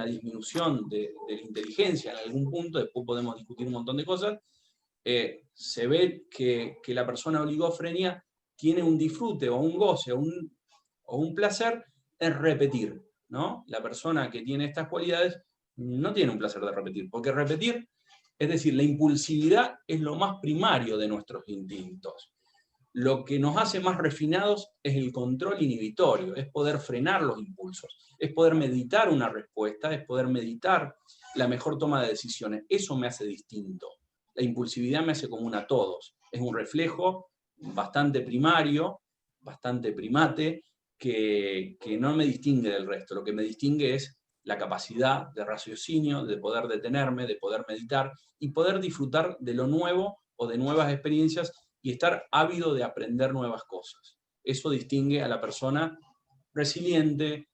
disminución de la inteligencia en algún punto, después podemos discutir un montón de cosas, se ve que la persona oligofrenia tiene un disfrute o un goce o un placer en repetir, ¿no? La persona que tiene estas cualidades no tiene un placer de repetir, porque repetir, es decir, la impulsividad es lo más primario de nuestros instintos. Lo que nos hace más refinados es el control inhibitorio, es poder frenar los impulsos, es poder meditar una respuesta, es poder meditar la mejor toma de decisiones. Eso me hace distinto. La impulsividad me hace común a todos. Es un reflejo bastante primario, bastante primate, que no me distingue del resto. Lo que me distingue es la capacidad de raciocinio, de poder detenerme, de poder meditar y poder disfrutar de lo nuevo o de nuevas experiencias y estar ávido de aprender nuevas cosas. Eso distingue a la persona resiliente,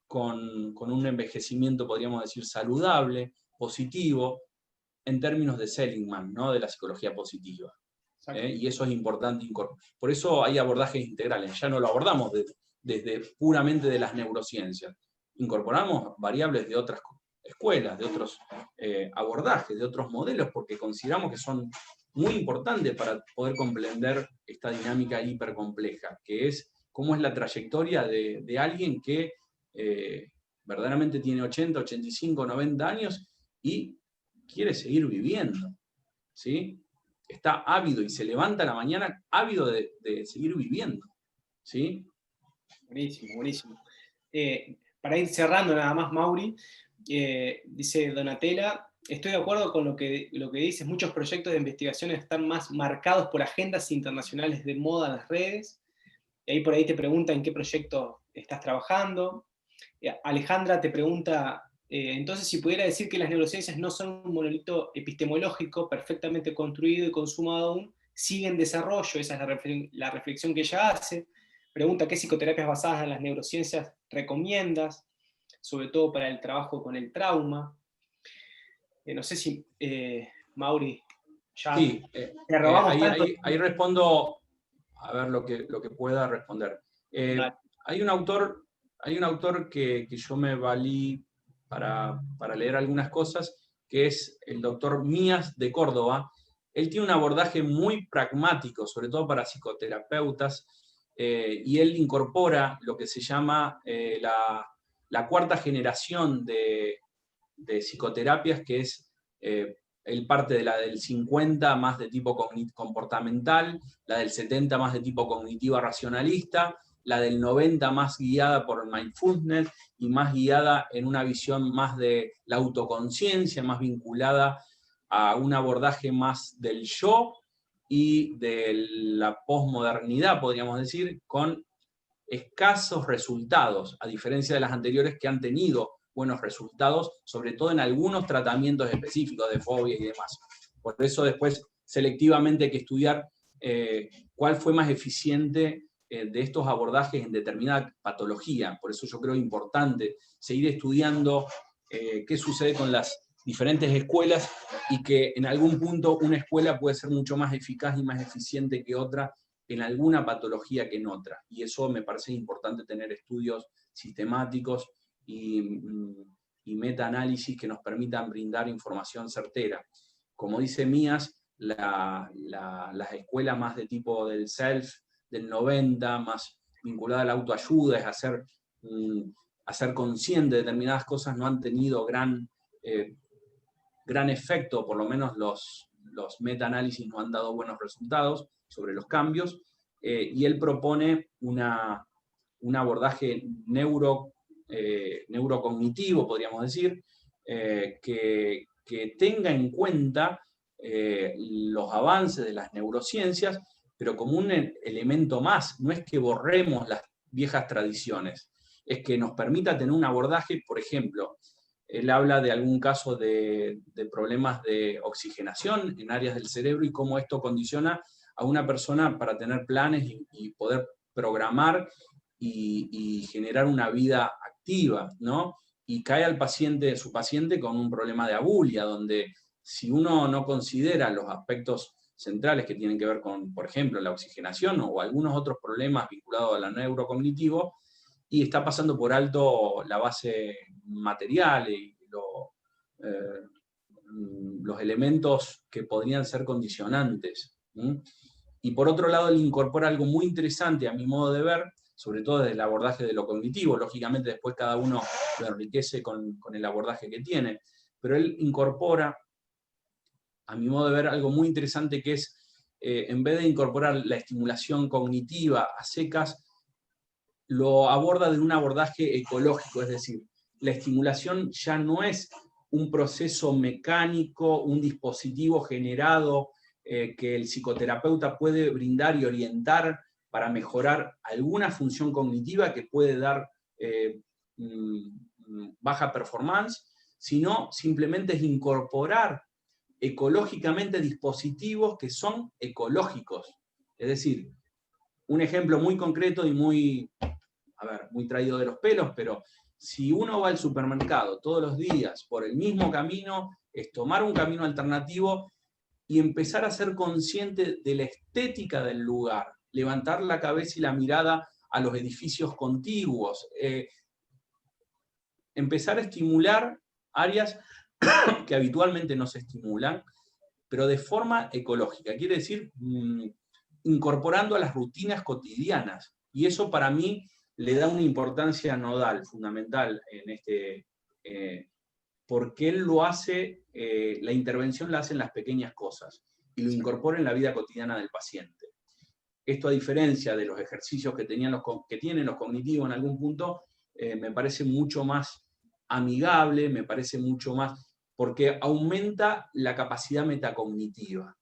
con un envejecimiento, podríamos decir, saludable, positivo, en términos de Seligman, ¿no? De la psicología positiva. Y eso es importante. Por eso hay abordajes integrales. Ya no lo abordamos desde puramente de las neurociencias. Incorporamos variables de otras escuelas, de otros abordajes, de otros modelos, porque consideramos que son muy importantes para poder comprender esta dinámica hipercompleja, que es cómo es la trayectoria de alguien que verdaderamente tiene 80, 85, 90 años y quiere seguir viviendo, ¿sí? Está ávido y se levanta a la mañana ávido de seguir viviendo, ¿sí? Buenísimo, buenísimo. Para ir cerrando nada más, Mauri, dice Donatella, estoy de acuerdo con lo que dices, muchos proyectos de investigación están más marcados por agendas internacionales de moda en las redes, y ahí por ahí te pregunta en qué proyecto estás trabajando. Alejandra te pregunta, entonces si pudiera decir que las neurociencias no son un monolito epistemológico perfectamente construido y consumado aún, sigue en desarrollo, esa es la reflexión que ella hace. Pregunta qué psicoterapias basadas en las neurociencias recomiendas, sobre todo para el trabajo con el trauma. No sé si, Mauri, ya sí, te robamos tanto. ahí respondo a ver lo que pueda responder. Hay un autor que yo me valí para leer algunas cosas, que es el doctor Mías de Córdoba. Él tiene un abordaje muy pragmático, sobre todo para psicoterapeutas, y él incorpora lo que se llama la cuarta generación de psicoterapias, que es él parte de la del 50 más de tipo comportamental, la del 70 más de tipo cognitiva racionalista, la del 90 más guiada por el mindfulness y más guiada en una visión más de la autoconciencia, más vinculada a un abordaje más del yo y de la posmodernidad, podríamos decir, con escasos resultados, a diferencia de las anteriores que han tenido buenos resultados, sobre todo en algunos tratamientos específicos de fobia y demás. Por eso después selectivamente hay que estudiar cuál fue más eficiente de estos abordajes en determinada patología. Por eso yo creo importante seguir estudiando qué sucede con las diferentes escuelas y que en algún punto una escuela puede ser mucho más eficaz y más eficiente que otra en alguna patología que en otra. Y eso me parece importante tener estudios sistemáticos y metaanálisis que nos permitan brindar información certera. Como dice Mías, las escuelas más de tipo del self, del 90, más vinculada a la autoayuda, es hacer consciente de determinadas cosas, no han tenido gran efecto, por lo menos los metaanálisis no han dado buenos resultados sobre los cambios, y él propone un abordaje neurocognitivo, podríamos decir, que tenga en cuenta los avances de las neurociencias, pero como un elemento más. No es que borremos las viejas tradiciones, es que nos permita tener un abordaje. Por ejemplo, él habla de algún caso de problemas de oxigenación en áreas del cerebro y cómo esto condiciona a una persona para tener planes y poder programar y generar una vida activa, ¿no? Y cae su paciente con un problema de abulia, donde si uno no considera los aspectos centrales que tienen que ver con, por ejemplo, la oxigenación o algunos otros problemas vinculados a lo neurocognitivo, y está pasando por alto la base material y los elementos que podrían ser condicionantes. Y por otro lado, él incorpora algo muy interesante a mi modo de ver, sobre todo desde el abordaje de lo cognitivo. Lógicamente después cada uno lo enriquece con el abordaje que tiene, pero él incorpora, a mi modo de ver, algo muy interesante, que es, en vez de incorporar la estimulación cognitiva a secas, lo aborda de un abordaje ecológico, es decir, la estimulación ya no es un proceso mecánico, un dispositivo generado que el psicoterapeuta puede brindar y orientar para mejorar alguna función cognitiva que puede dar baja performance, sino simplemente es incorporar ecológicamente dispositivos que son ecológicos. Es decir, un ejemplo muy concreto y muy traído de los pelos, pero si uno va al supermercado todos los días por el mismo camino, es tomar un camino alternativo y empezar a ser consciente de la estética del lugar, levantar la cabeza y la mirada a los edificios contiguos, empezar a estimular áreas que habitualmente no se estimulan, pero de forma ecológica, quiere decir incorporando a las rutinas cotidianas. Y eso para mí le da una importancia nodal, fundamental, en este, porque él lo hace, la intervención la hace en las pequeñas cosas y lo incorpora en la vida cotidiana del paciente. Esto, a diferencia de los ejercicios que tienen los cognitivos en algún punto, me parece mucho más amigable, me parece mucho más, porque aumenta la capacidad metacognitiva,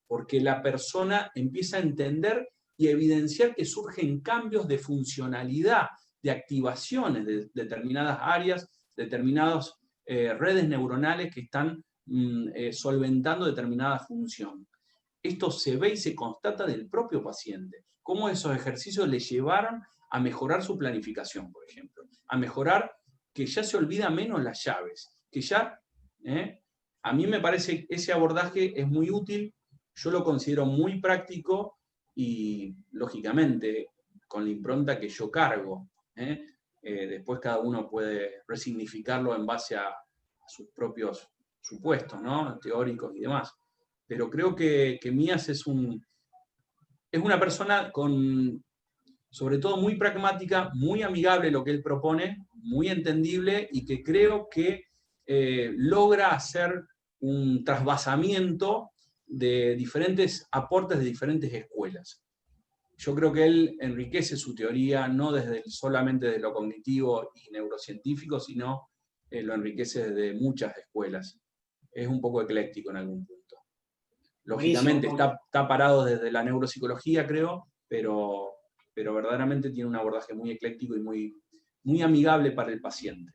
porque la persona empieza a entender y a evidenciar que surgen cambios de funcionalidad, de activaciones de determinadas áreas, determinadas redes neuronales que están solventando determinada función. Esto se ve y se constata del propio paciente, cómo esos ejercicios le llevaron a mejorar su planificación, por ejemplo, a mejorar que ya se olvida menos las llaves, que ya, a mí me parece que ese abordaje es muy útil, yo lo considero muy práctico y, lógicamente, con la impronta que yo cargo. Después cada uno puede resignificarlo en base a sus propios supuestos, ¿no? Teóricos y demás. Pero creo que Mías es una persona sobre todo muy pragmática, muy amigable lo que él propone, muy entendible, y que creo que logra hacer un trasvasamiento de diferentes aportes de diferentes escuelas. Yo creo que él enriquece su teoría no solamente de lo cognitivo y neurocientífico, sino lo enriquece desde muchas escuelas. Es un poco ecléctico en algún punto. Lógicamente está parado desde la neuropsicología, creo, pero verdaderamente tiene un abordaje muy ecléctico y muy amigable para el paciente.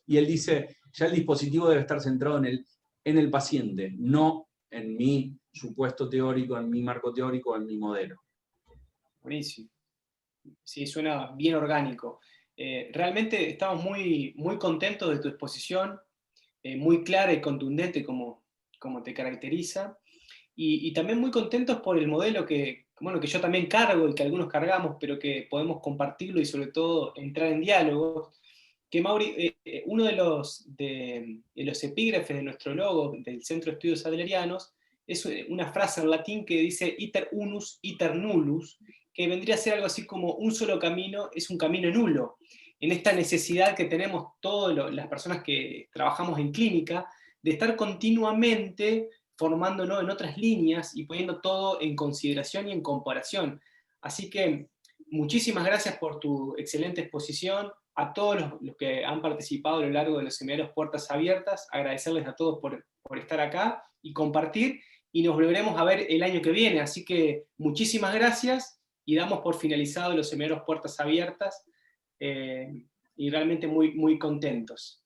Y él dice, ya el dispositivo debe estar centrado en el paciente, no en mi supuesto teórico, en mi marco teórico, en mi modelo. Buenísimo. Sí, suena bien orgánico. Realmente estamos muy, muy contentos de tu exposición, muy clara y contundente como te caracteriza, y también muy contentos por el modelo que yo también cargo y que algunos cargamos, pero que podemos compartirlo y sobre todo entrar en diálogo. Que Mauri, uno de los epígrafes de nuestro logo del Centro de Estudios Adlerianos es una frase en latín que dice iter unus, iter nullus, que vendría a ser algo así como un solo camino es un camino nulo. En esta necesidad que tenemos todas las personas que trabajamos en clínica, de estar continuamente formándonos en otras líneas y poniendo todo en consideración y en comparación. Así que muchísimas gracias por tu excelente exposición. A todos los que han participado a lo largo de los seminarios Puertas Abiertas, agradecerles a todos por estar acá y compartir, y nos volveremos a ver el año que viene. Así que muchísimas gracias, y damos por finalizado los seminarios Puertas Abiertas, y realmente muy, muy contentos.